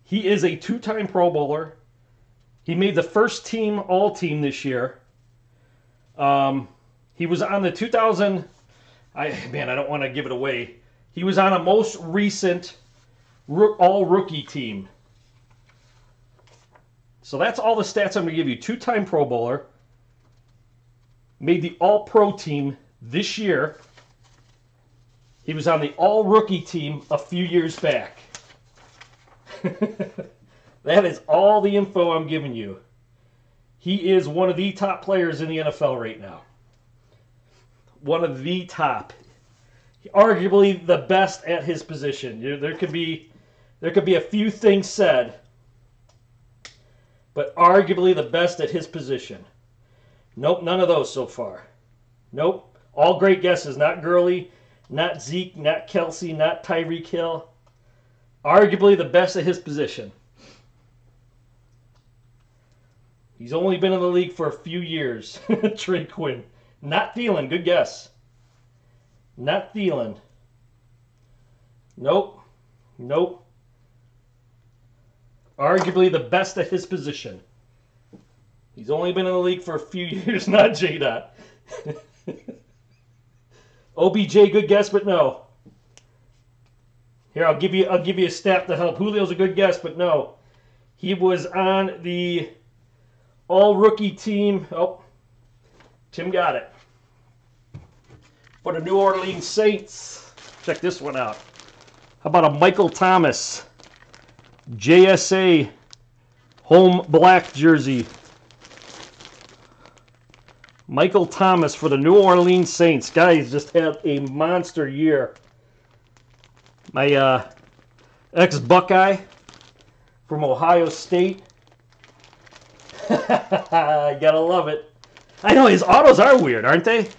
He is a 2-time Pro Bowler. He made the first team All-Team this year. He was on the 2000. I don't want to give it away. He was on a most recent All-Rookie team. So that's all the stats I'm going to give you. 2-time Pro Bowler. Made the All-Pro team this year. He was on the all-rookie team a few years back. That is all the info I'm giving you. He is one of the top players in the NFL right now. One of the top. Arguably the best at his position. There could be a few things said, but arguably the best at his position. Nope, none of those so far. Nope. All great guesses. Not Gurley, not Zeke, not Kelsey, not Tyreek Hill. Arguably the best at his position. He's only been in the league for a few years. Trey Quinn. Not Thielen. Good guess. Not Thielen. Nope. Nope. Arguably the best at his position. He's only been in the league for a few years. Not J-Dot. OBJ, good guess, but no. Here, I'll give you a stat to help. Julio's a good guess, but no. He was on the all-rookie team. Oh, Tim got it. For the New Orleans Saints. Check this one out. How about a Michael Thomas JSA home black jersey? Michael Thomas for the New Orleans Saints. Guys just had a monster year. My ex-Buckeye from Ohio State. Gotta love it. I know his autos are weird, aren't they?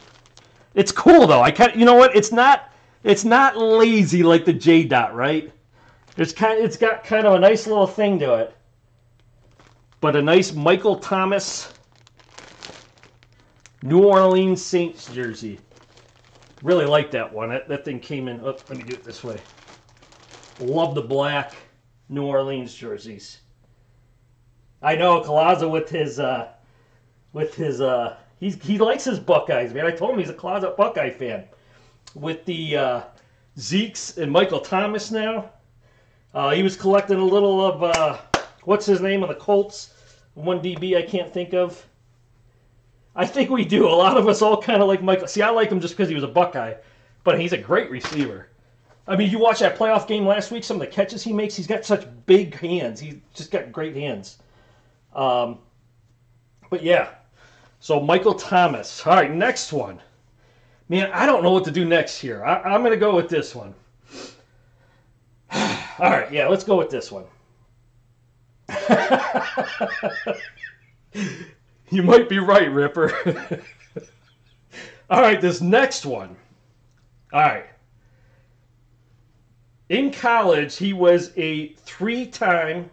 It's cool though. You know what? It's not lazy like the J-Dot, right? It's got kind of a nice little thing to it. But a nice Michael Thomas New Orleans Saints jersey. Really like that one. That thing came in. Oh, let me do it this way. Love the black New Orleans jerseys. I know Colazo he likes his Buckeyes, man. I told him he's a closet Buckeye fan. With the Zeke's and Michael Thomas now. He was collecting a little of what's his name on the Colts? One DB I can't think of. I think we do. A lot of us all kind of like Michael. See, I like him just because he was a Buckeye, but he's a great receiver. I mean, you watch that playoff game last week, some of the catches he makes, he's got such big hands. He's just got great hands. But yeah, so Michael Thomas. All right, next one. Man, I don't know what to do next here. I'm going to go with this one. All right, yeah, let's go with this one. You might be right, Ripper. All right, this next one. All right. In college, he was a 3-time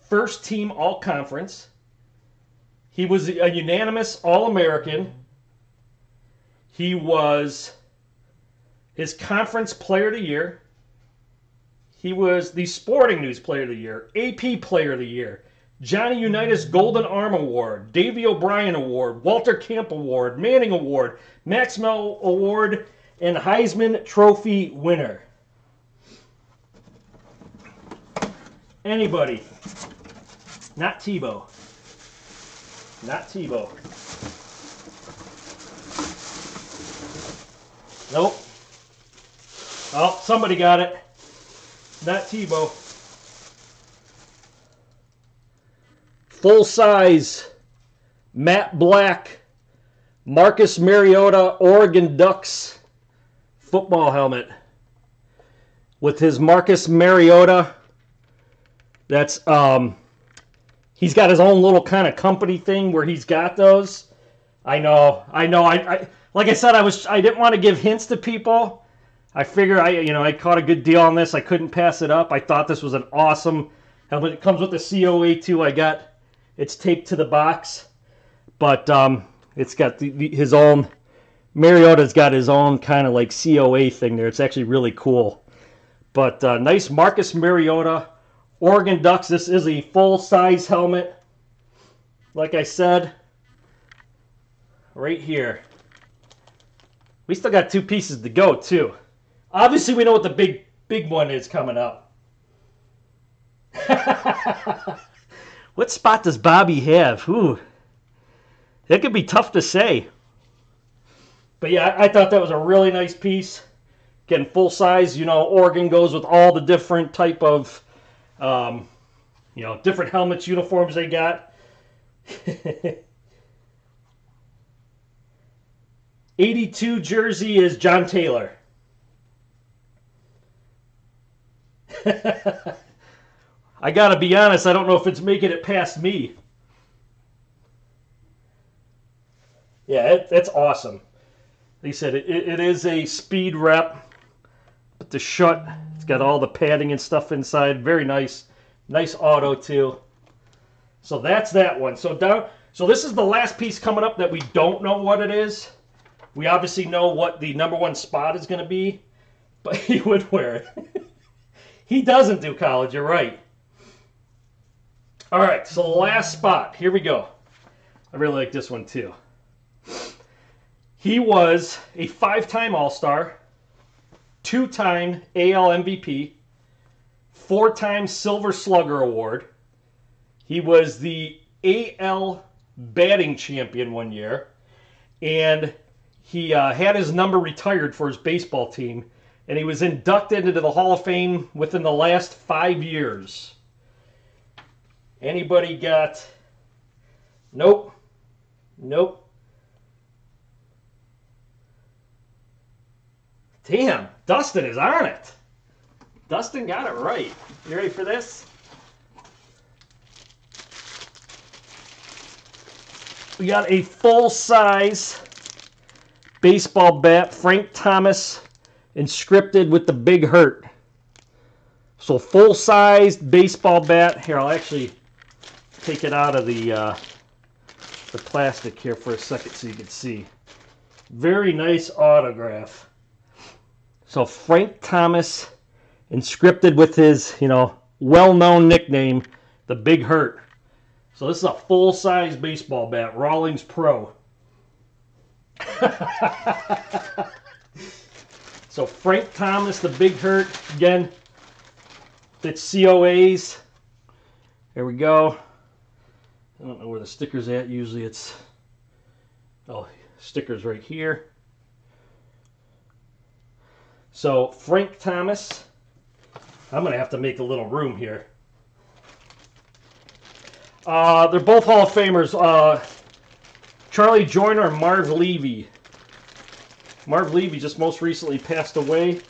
first-team All-Conference. He was a unanimous All-American. He was his Conference Player of the Year. He was the Sporting News Player of the Year, AP Player of the Year, Johnny Unitas Golden Arm Award, Davey O'Brien Award, Walter Camp Award, Manning Award, Maxwell Award, and Heisman Trophy winner. Anybody? Not Tebow. Not Tebow. Nope. Oh, somebody got it. Not Tebow. Full size Matt Black Marcus Mariota Oregon Ducks football helmet with his Marcus Mariota. That's he's got his own little kind of company thing where he's got those. I know. I like I said, I didn't want to give hints to people. I figure I caught a good deal on this. I couldn't pass it up. I thought this was an awesome helmet. It comes with the COA too. It's taped to the box, but it's got his own. Mariota's got his own kind of like COA thing there. It's actually really cool. But nice Marcus Mariota, Oregon Ducks. This is a full-size helmet. Like I said, right here. We still got 2 pieces to go too. Obviously, we know what the big one is coming up. What spot does Bobby have? Ooh, that could be tough to say. But yeah, I thought that was a really nice piece. Again, full size. You know, Oregon goes with all the different type of, you know, different helmets, uniforms they got. 82 jersey is John Taylor. I gotta be honest, I don't know if it's making it past me. Yeah, that's awesome. Like I said, it is a speed rep, but the shut, it's got all the padding and stuff inside. Very nice. Nice auto too. So that's that one. So this is the last piece coming up that we don't know what it is. We obviously know what the #1 spot is going to be, but he would wear it. He doesn't do college, you're right. All right, so the last spot. Here we go. I really like this one too. He was a 5-time All-Star, 2-time AL MVP, 4-time Silver Slugger Award. He was the AL batting champion one year, and he had his number retired for his baseball team, and he was inducted into the Hall of Fame within the last 5 years. Anybody got? Nope. Nope. Damn, Dustin is on it. Dustin got it right. You ready for this? We got a full-size baseball bat, Frank Thomas, inscripted with the Big Hurt. So full-sized baseball bat. Here, I'll actually take it out of the plastic here for a second so you can see. Very nice autograph. So Frank Thomas, inscripted with his, you know, well-known nickname, the Big Hurt. So this is a full-size baseball bat, Rawlings Pro. So Frank Thomas, the Big Hurt, again, it's COAs. There we go. I don't know where the sticker's at. Usually it's, oh, sticker's right here. So Frank Thomas, I'm going to have to make a little room here. They're both Hall of Famers. Charlie Joyner and Marv Levy. Marv Levy just most recently passed away.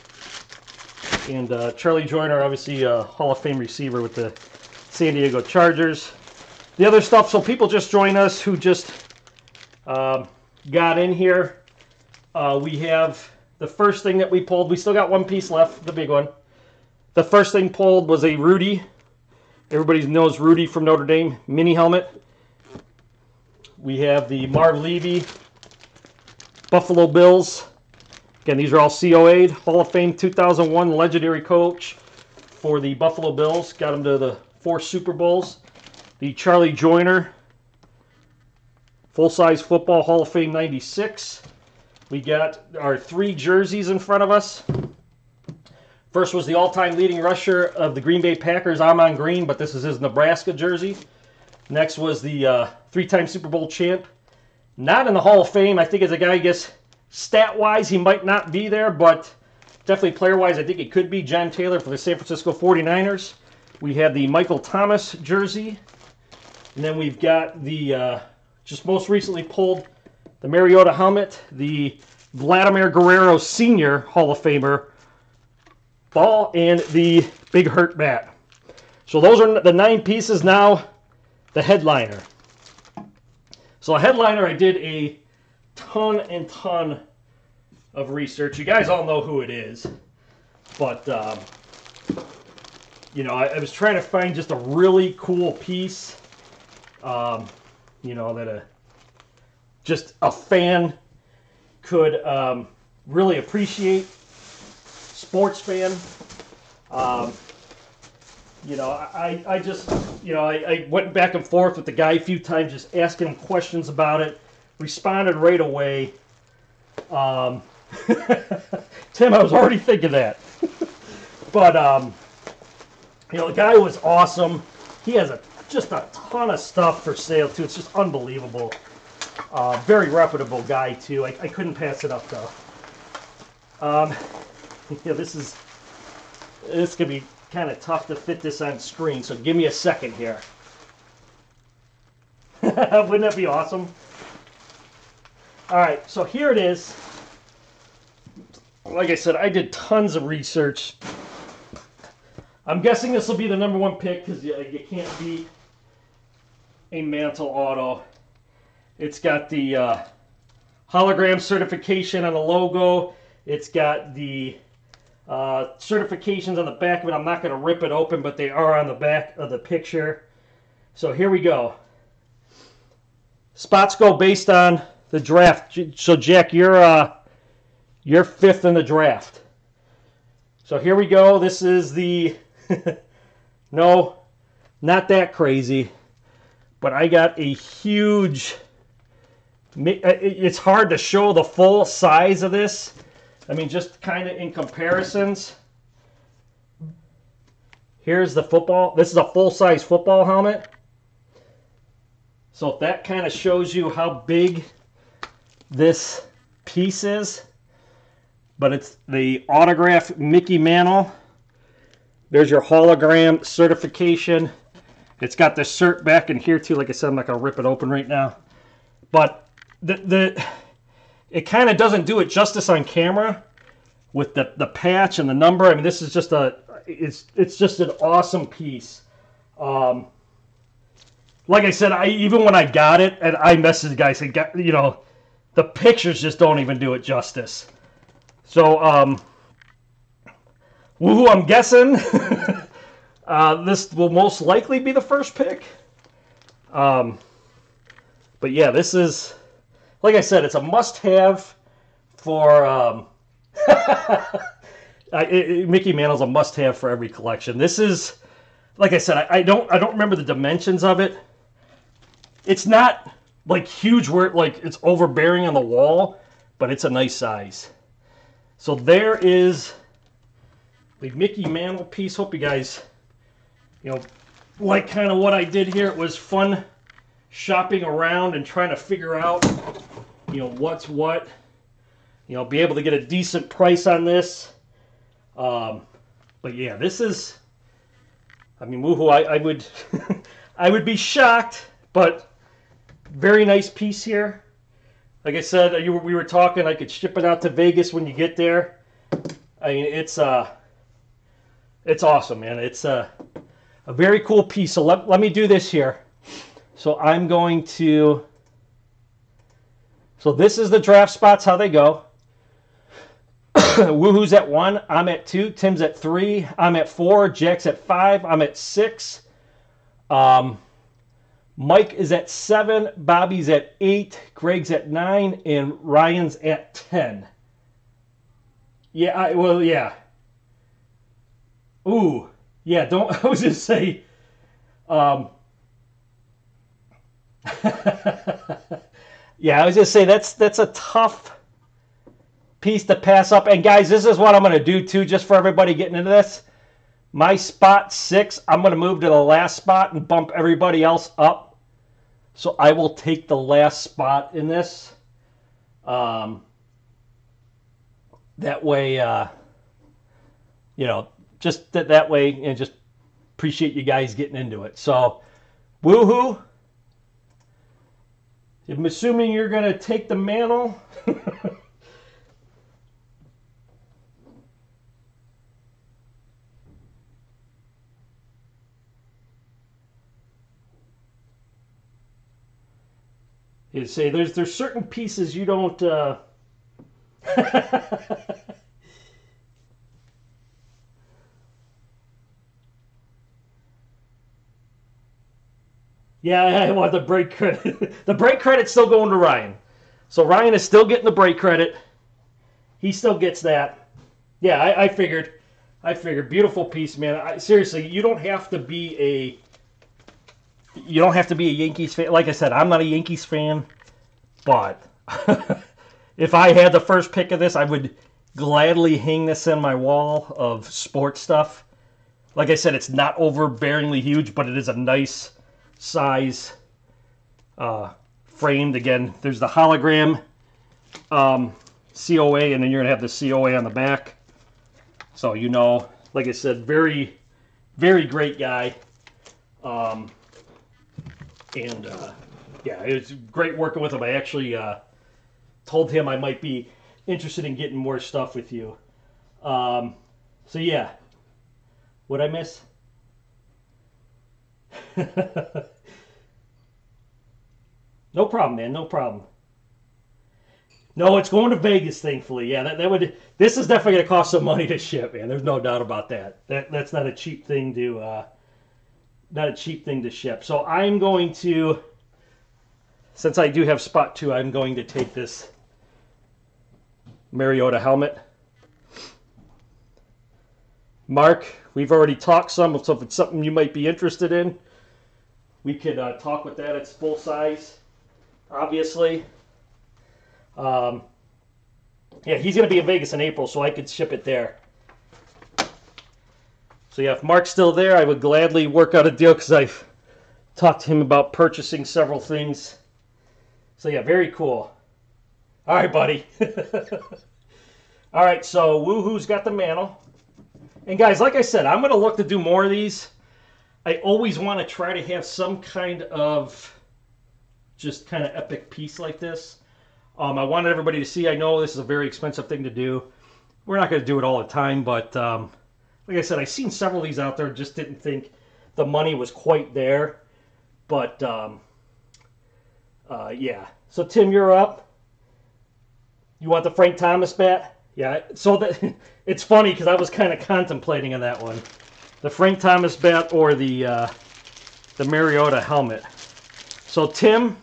And Charlie Joyner, obviously a Hall of Fame receiver with the San Diego Chargers. The other stuff, so people just join us who just got in here. We have the first thing that we pulled. We still got one piece left, the big one. The first thing pulled was a Rudy. Everybody knows Rudy from Notre Dame mini helmet. We have the Marv Levy Buffalo Bills. Again, these are all COA'd. Hall of Fame 2001 legendary coach for the Buffalo Bills. Got him to the 4 Super Bowls. The Charlie Joyner full-size football Hall of Fame 96. We got our 3 jerseys in front of us. First was the all-time leading rusher of the Green Bay Packers, Amon Green, but this is his Nebraska jersey. Next was the 3-time Super Bowl champ. Not in the Hall of Fame. I think as a guy, I guess, stat-wise, he might not be there, but definitely player-wise, I think he could be. John Taylor for the San Francisco 49ers. We have the Michael Thomas jersey. And then we've got the, just most recently pulled, the Mariota helmet, the Vladimir Guerrero Sr. Hall of Famer ball, and the Big Hurt bat. So those are the 9 pieces. Now the headliner. So a headliner, I did a ton and ton of research. You guys all know who it is, but you know, I was trying to find just a really cool piece, you know, that just a fan could really appreciate. Sports fan. You know, I just, you know, I went back and forth with the guy a few times, just asking him questions about it. Responded right away. Tim, I was already thinking that. But, you know, the guy was awesome. He has just a ton of stuff for sale, too. It's just unbelievable. Very reputable guy, too. I couldn't pass it up, though. Yeah, this gonna be kind of tough to fit this on screen, so give me a second here. Wouldn't that be awesome? All right, so here it is. Like I said, I did tons of research. I'm guessing this will be the #1 pick because you can't beat a Mantle auto. It's got the hologram certification on the logo. It's got the certifications on the back of it. I'm not going to rip it open, but they are on the back of the picture. So here we go. Spots go based on the draft. So Jack, you're 5th in the draft. So here we go. This is the no, not that crazy, but I got a huge. It's hard to show the full size of this. I mean, just kind of in comparisons. Here's the football. This is a full-size football helmet. So that kind of shows you how big this piece is. But it's the autographed Mickey Mantle. There's your hologram certification. It's got the cert back in here too. Like I said, I'm not going to rip it open right now. But it kind of doesn't do it justice on camera with the patch and the number. I mean, this is just it's just an awesome piece. Like I said, even when I got it, and I messaged the guy, said, you know, the pictures just don't even do it justice. So, woohoo! I'm guessing this will most likely be the first pick. But yeah, this is, like I said, it's a must-have for. Mickey Mantle's a must-have for every collection. This is, like I said, I don't remember the dimensions of it. It's not like huge where it's overbearing on the wall, but it's a nice size. So there is the Mickey Mantle piece. Hope you guys, you know, like kind of what I did here. It was fun shopping around and trying to figure out, you know, what's what. You know, be able to get a decent price on this. But yeah, this is, I mean, woohoo! I would, I would be shocked, but very nice piece here. Like I said, we were talking. I could ship it out to Vegas when you get there. I mean, it's awesome, man. It's a very cool piece. So let me do this here. So I'm going to. So this is the draft spots, how they go. Woohoo's at 1, I'm at 2, Tim's at 3, I'm at 4, Jack's at 5, I'm at 6. Mike is at 7, Bobby's at 8, Greg's at 9, and Ryan's at 10. Yeah, well, yeah. Ooh, yeah, I was just say, yeah, I was just say that's a tough piece to pass up. And guys, this is what I'm going to do too, just for everybody getting into this. My spot 6, I'm going to move to the last spot and bump everybody else up. So I will take the last spot in this. That way, you know, just that way, and just appreciate you guys getting into it. So, woohoo! I'm assuming you're going to take the mantle. You say there's certain pieces you don't. Yeah, I want the break credit. The break credit's still going to Ryan. So Ryan is still getting the break credit. He still gets that. Yeah, I figured. Beautiful piece, man. Seriously, you don't have to be a Yankees fan. Like I said, I'm not a Yankees fan, but if I had the first pick of this, I would gladly hang this in my wall of sports stuff. Like I said, it's not overbearingly huge, but it is a nice size framed. Again, there's the hologram COA, and then you're going to have the COA on the back. So, you know, like I said, very, very great guy. Yeah, it was great working with him. I actually told him I might be interested in getting more stuff with you. So yeah, what'd I miss? No problem, man. No problem. No, it's going to Vegas, thankfully. Yeah, that would. This is definitely going to cost some money to ship, man. There's no doubt about that. That's not a cheap thing to ship. So I'm going to, since I do have spot 2, I'm going to take this Mariota helmet. Mark, we've already talked some, so if it's something you might be interested in, we could talk with that. It's full size, obviously. Yeah, he's going to be in Vegas in April, so I could ship it there. So yeah, if Mark's still there, I would gladly work out a deal because I've talked to him about purchasing several things. So yeah, very cool. All right, buddy. All right, so Woohoo's got the mantle. And guys, like I said, I'm going to look to do more of these. I always want to try to have some kind of just kind of epic piece like this. I wanted everybody to see. I know this is a very expensive thing to do. We're not going to do it all the time, but like I said, I've seen several of these out there. Just didn't think the money was quite there. But yeah. So Tim, you're up. You want the Frank Thomas bat? Yeah. So that it's funny because I was kind of contemplating on that one, the Frank Thomas bat or the Mariota helmet. So Tim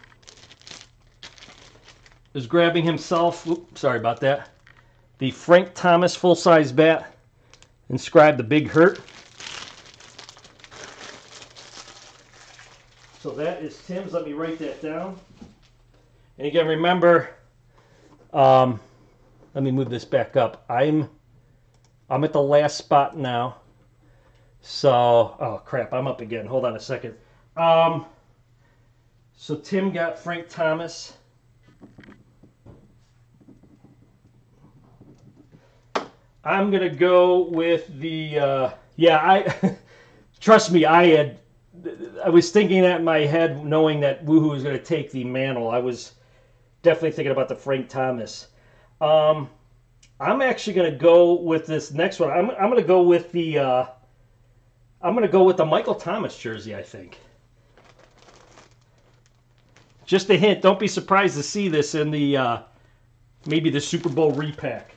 is grabbing himself, oops, sorry about that, the Frank Thomas full-size bat, inscribed the Big Hurt. So that is Tim's. Let me write that down. And again, remember, let me move this back up. I'm at the last spot now. So, oh crap, I'm up again. Hold on a second. So Tim got Frank Thomas. I'm gonna go with the trust me, I was thinking that in my head, knowing that Woohoo was gonna take the mantle. I was definitely thinking about the Frank Thomas. I'm actually gonna go with this next one. I'm gonna go with the Michael Thomas jersey, I think. Just a hint, don't be surprised to see this in the maybe the Super Bowl repack.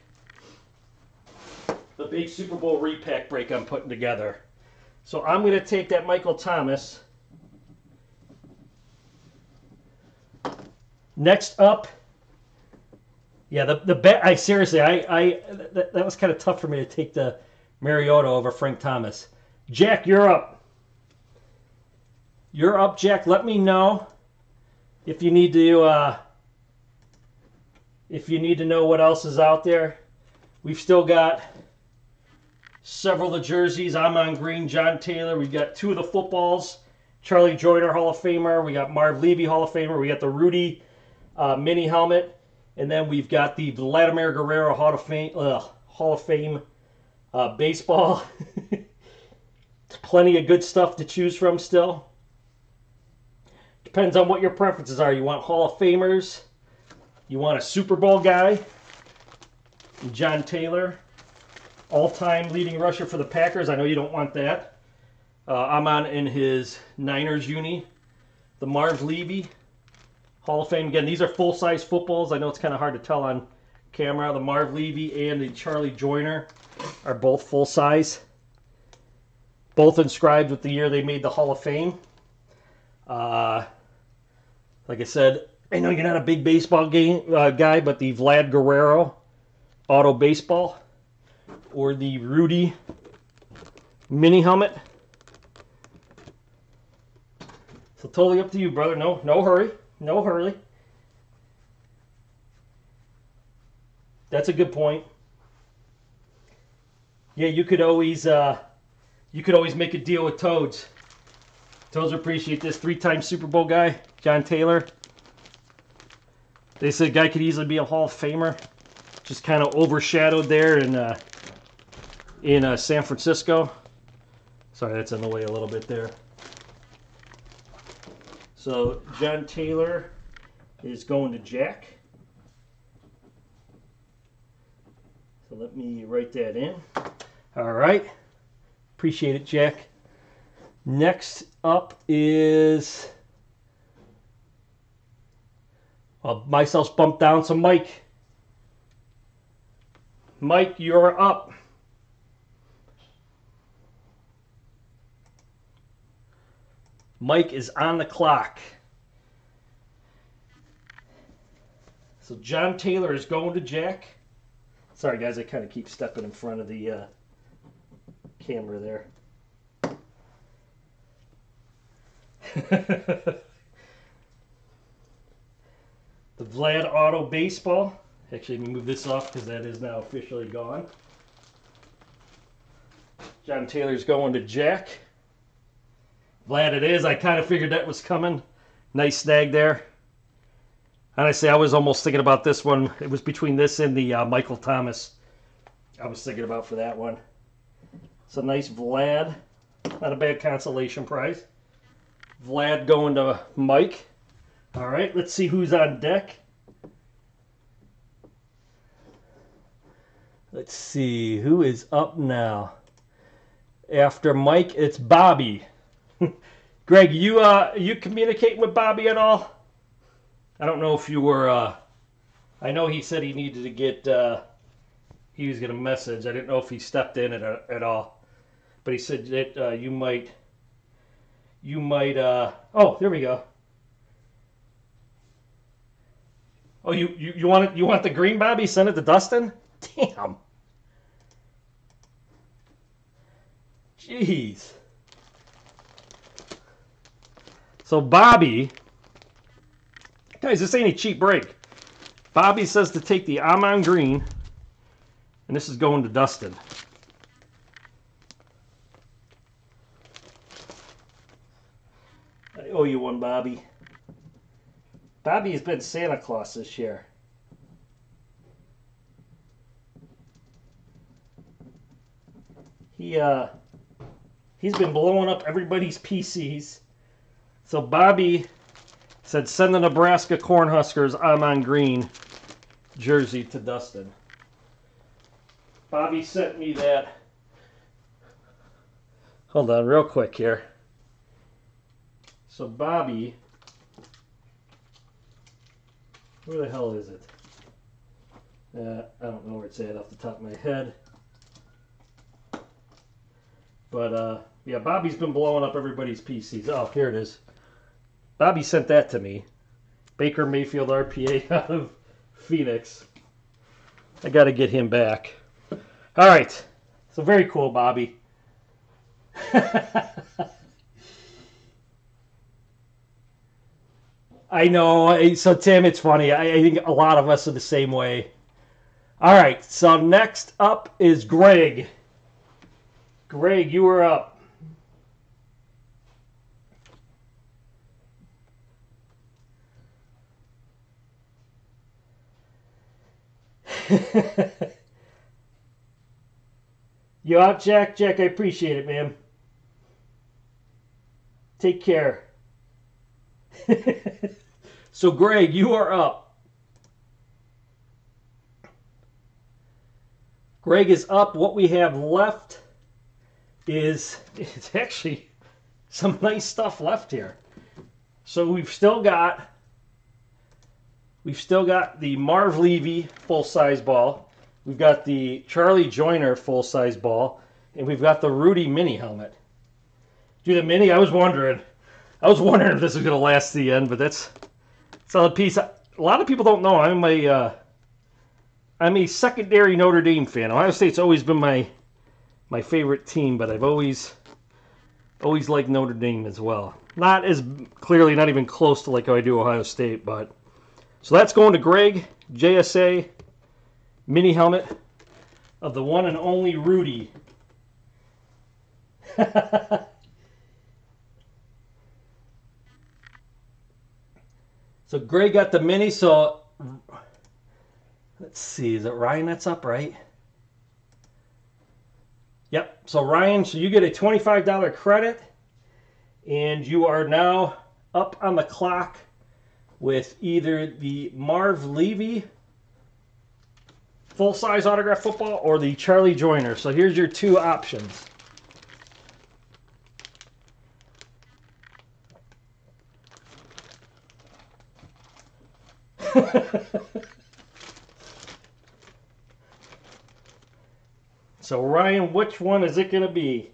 The big Super Bowl repack break I'm putting together. So I'm going to take that Michael Thomas. Next up, yeah, the bet. I seriously, that was kind of tough for me to take the Mariota over Frank Thomas. Jack, you're up. You're up, Jack. Let me know if you need to know what else is out there. We've still got several of the jerseys. I'm on green, John Taylor. We've got 2 of the footballs. Charlie Joyner, Hall of Famer. We got Marv Levy, Hall of Famer. We got the Rudy mini helmet. And then we've got the Vladimir Guerrero Hall of Fame baseball. Plenty of good stuff to choose from still. Depends on what your preferences are. You want Hall of Famers? You want a Super Bowl guy? John Taylor, all-time leading rusher for the Packers. I know you don't want that. I'm on in his Niners uni. The Marv Levy, Hall of Fame. Again, these are full-size footballs. I know it's kind of hard to tell on camera. The Marv Levy and the Charlie Joyner are both full-size. Both inscribed with the year they made the Hall of Fame. Like I said, I know you're not a big baseball guy, but the Vlad Guerrero auto baseball or the Rudy mini helmet. So totally up to you, brother. No hurry. No hurry. That's a good point. Yeah, you could always make a deal with Toads. Toads appreciate this. 3-time Super Bowl guy, John Taylor. They said a guy could easily be a Hall of Famer. Just kind of overshadowed there in in San Francisco. Sorry, that's in the way a little bit there. So John Taylor is going to Jack. So let me write that in. All right. Appreciate it, Jack. Next up is... Well, myself's bumped down, so Mike. Mike, you're up. Mike is on the clock. So John Taylor is going to Jack. Sorry, guys, I kind of keep stepping in front of the camera there. The Vlad Auto Baseball. Actually, let me move this off because that is now officially gone. John Taylor's going to Jack. Vlad it is. I kind of figured that was coming. Nice snag there. Honestly, I was almost thinking about this one. It was between this and the Michael Thomas I was thinking about for that one. It's a nice Vlad. Not a bad consolation prize. Vlad going to Mike. All right, let's see who's on deck. Let's see who is up now. After Mike, it's Bobby. Greg, you communicating with Bobby at all? I don't know if you were. I know he said he needed to get. He was going to message. I didn't know if he stepped in at all, but he said that you might. Oh, there we go. Oh, you want it? You want the green, Bobby? Send it to Dustin. Damn. Jeez. So Bobby, guys, this ain't a cheap break. Bobby says to take the Amon green, and this is going to Dustin. I owe you one, Bobby. Bobby has been Santa Claus this year. He's been blowing up everybody's PCs. So Bobby said send the Nebraska Cornhuskers Amon green jersey to Dustin. Bobby sent me that. Hold on real quick here. So Bobby, where the hell is it? I don't know where it's at off the top of my head. But yeah, Bobby's been blowing up everybody's PCs. Oh, here it is. Bobby sent that to me. Baker Mayfield RPA out of Phoenix. I got to get him back. All right. So very cool, Bobby. I know. So, Tim, it's funny. I think a lot of us are the same way. All right. So next up is Greg. Greg, you are up. You up, Jack? Jack, I appreciate it, man. Take care. So, Greg, you are up. Greg is up. What we have left is, it's actually some nice stuff left here. So we've still got the Marv Levy full-size ball. We've got the Charlie Joyner full-size ball, and we've got the Rudy mini helmet. Do the mini? I was wondering if this was going to last to the end, but that's a solid piece. A lot of people don't know I'm a secondary Notre Dame fan. Ohio State's always been my favorite team, but I've always liked Notre Dame as well. Not as clearly, not even close to like how I do Ohio State, but so that's going to Greg, JSA mini helmet of the one and only Rudy. So Greg got the mini, so let's see, is it Ryan that's up, right? Yep. So Ryan, so you get a $25 credit, and you are now up on the clock with either the Marv Levy full-size autograph football or the Charlie Joyner. So here's your two options. So Ryan, which one is it going to be?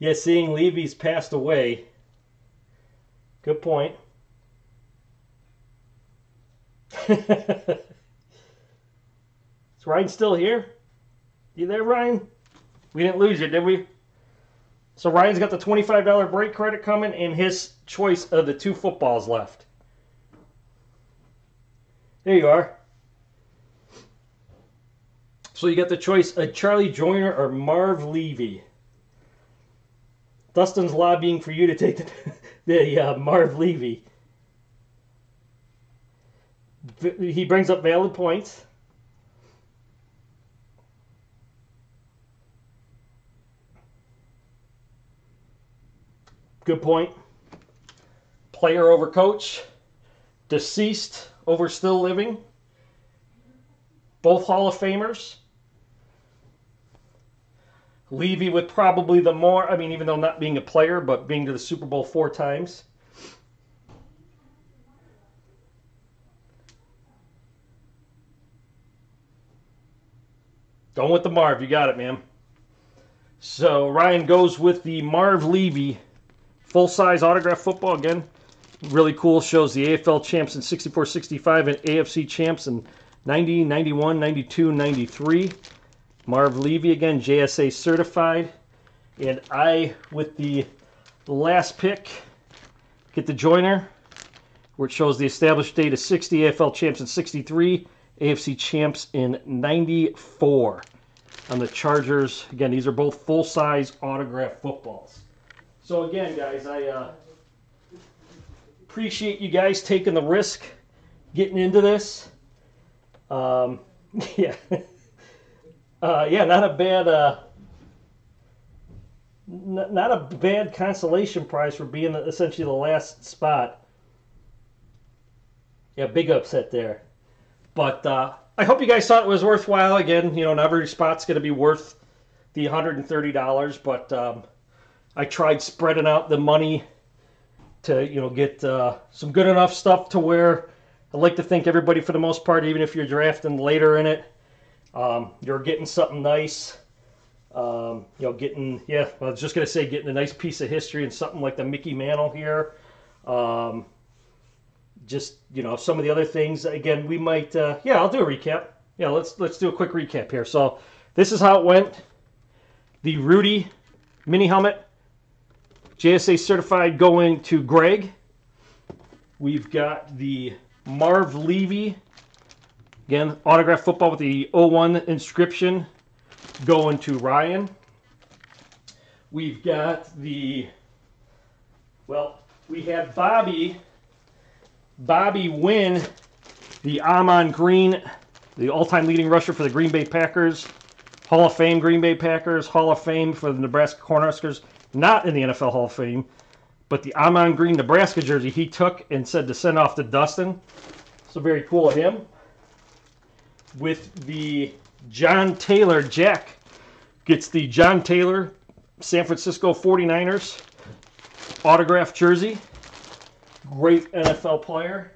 Yeah, seeing Levy's passed away. Good point. Is Ryan still here? You there, Ryan? We didn't lose you, did we? So Ryan's got the $25 break credit coming and his choice of the two footballs left. There you are. So you got the choice of Charlie Joyner or Marv Levy. Dustin's lobbying for you to take the Marv Levy. He brings up valid points. Good point. Player over coach. Deceased over still living. Both Hall of Famers. Levy with probably the more, I mean, even though not being a player, but being to the Super Bowl 4 times. Going with the Marv. You got it, man. So Ryan goes with the Marv Levy full-size autograph football. Again, really cool. Shows the AFL champs in 64-65 and AFC champs in 90, 91, 92, 93. Marv Levy again, JSA certified. And I, with the last pick, get the Joyner, where it shows the established date of 60, AFL champs in 63, AFC champs in 94. On the Chargers, again, these are both full-size autograph footballs. So again, guys, I appreciate you guys taking the risk, getting into this. Yeah. Yeah, not a bad consolation prize for being essentially the last spot. Yeah, big upset there. But I hope you guys thought it was worthwhile. Again, you know, not every spot's going to be worth the $130, but I tried spreading out the money to, you know, get some good enough stuff to where I like to think everybody, for the most part, even if you're drafting later in it, you're getting something nice. You know, getting, yeah, I was just going to say getting a nice piece of history and something like the Mickey Mantle here. Just, you know, some of the other things. Again, we might, yeah, I'll do a recap. Yeah, let's do a quick recap here. So this is how it went. The Rudy mini helmet, JSA certified, going to Greg. We've got the Marv Levy, again, autograph football with the 01 inscription, going to Ryan. We've got the, well, we had Bobby win the Amon Green, the all-time leading rusher for the Green Bay Packers, Hall of Fame Green Bay Packers, Hall of Fame for the Nebraska Cornhuskers, not in the NFL Hall of Fame, but the Amon Green Nebraska jersey he took and said to send off to Dustin. So very cool of him. With the John Taylor, Jack gets the John Taylor San Francisco 49ers autograph jersey. Great NFL player.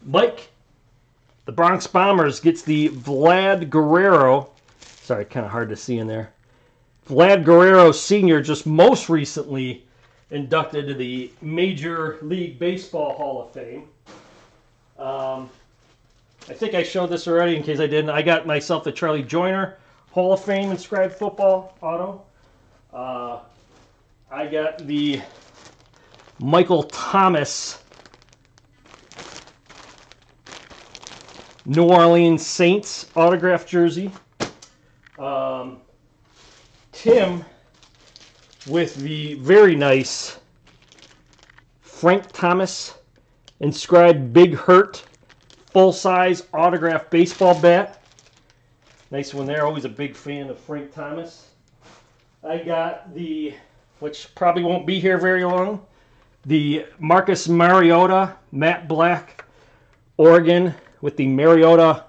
Mike, the Bronx Bombers, gets the Vlad Guerrero. Sorry, kind of hard to see in there. Vlad Guerrero Sr., just most recently inducted to the Major League Baseball Hall of Fame. I think I showed this already. In case I didn't, I got myself the Charlie Joyner Hall of Fame inscribed football auto. I got the Michael Thomas New Orleans Saints autograph jersey. Tim with the very nice Frank Thomas inscribed Big Hurt full-size autographed baseball bat. Nice one there. Always a big fan of Frank Thomas. I got the, which probably won't be here very long, the Marcus Mariota matte black Oregon with the Mariota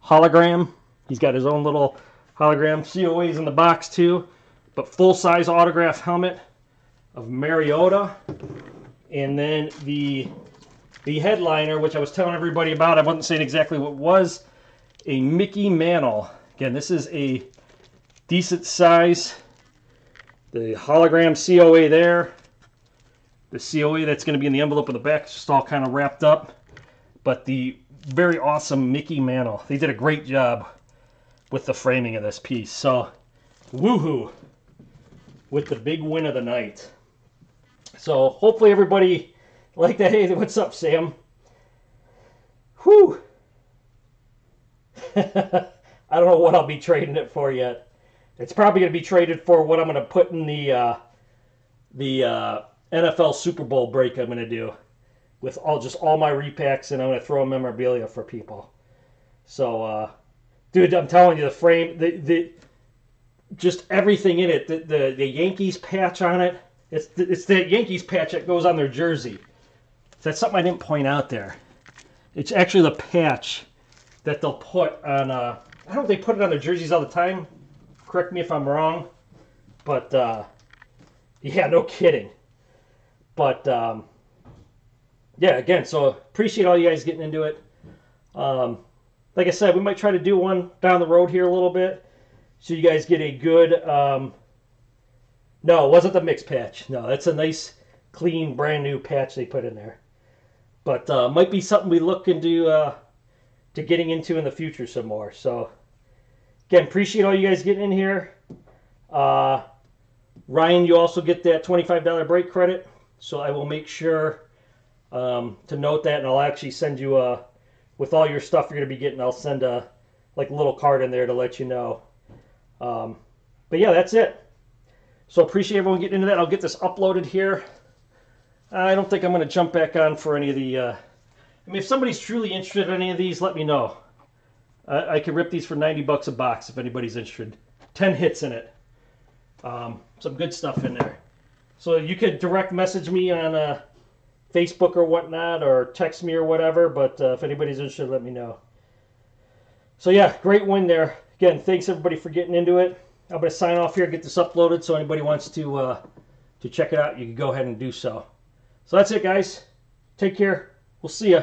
hologram. He's got his own little hologram. COA's in the box too, but full-size autograph helmet of Mariota. And then the headliner, which I was telling everybody about, I wasn't saying exactly what it was, a Mickey Mantle. Again, this is a decent size. The hologram COA there. The COA that's going to be in the envelope in the back is just all kind of wrapped up. But the very awesome Mickey Mantle. They did a great job with the framing of this piece. So, woohoo with the big win of the night. So, hopefully everybody liked that. Hey, what's up, Sam? Whew. I don't know what I'll be trading it for yet. It's probably going to be traded for what I'm going to put in the NFL Super Bowl break I'm going to do with all my repacks, and I'm going to throw a memorabilia for people. So, dude, I'm telling you, the frame, just everything in it, the Yankees patch on it, it's the Yankees patch that goes on their jersey. So that's something I didn't point out there. It's actually the patch that they'll put on, I don't know if they put it on their jerseys all the time. Correct me if I'm wrong. But, yeah, no kidding. But, yeah, again, so appreciate all you guys getting into it. Like I said, we might try to do one down the road here a little bit, so you guys get a good, no, it wasn't the mix patch. No, that's a nice, clean, brand new patch they put in there. But might be something we look into to getting into in the future some more. So, again, appreciate all you guys getting in here. Ryan, you also get that $25 break credit, so I will make sure to note that, and I'll actually send you with all your stuff you're going to be getting, I'll send a little card in there to let you know. But yeah, that's it. So appreciate everyone getting into that. I'll get this uploaded here. I don't think I'm going to jump back on for any of the... I mean, if somebody's truly interested in any of these, let me know. I could rip these for $90 a box if anybody's interested. 10 hits in it. Some good stuff in there. So you could direct message me on Facebook or whatnot, or text me or whatever, but if anybody's interested, let me know. So yeah, great win there. Again, thanks everybody for getting into it. I'm going to sign off here, get this uploaded, so anybody wants to check it out, you can go ahead and do so. So that's it, guys. Take care. We'll see ya.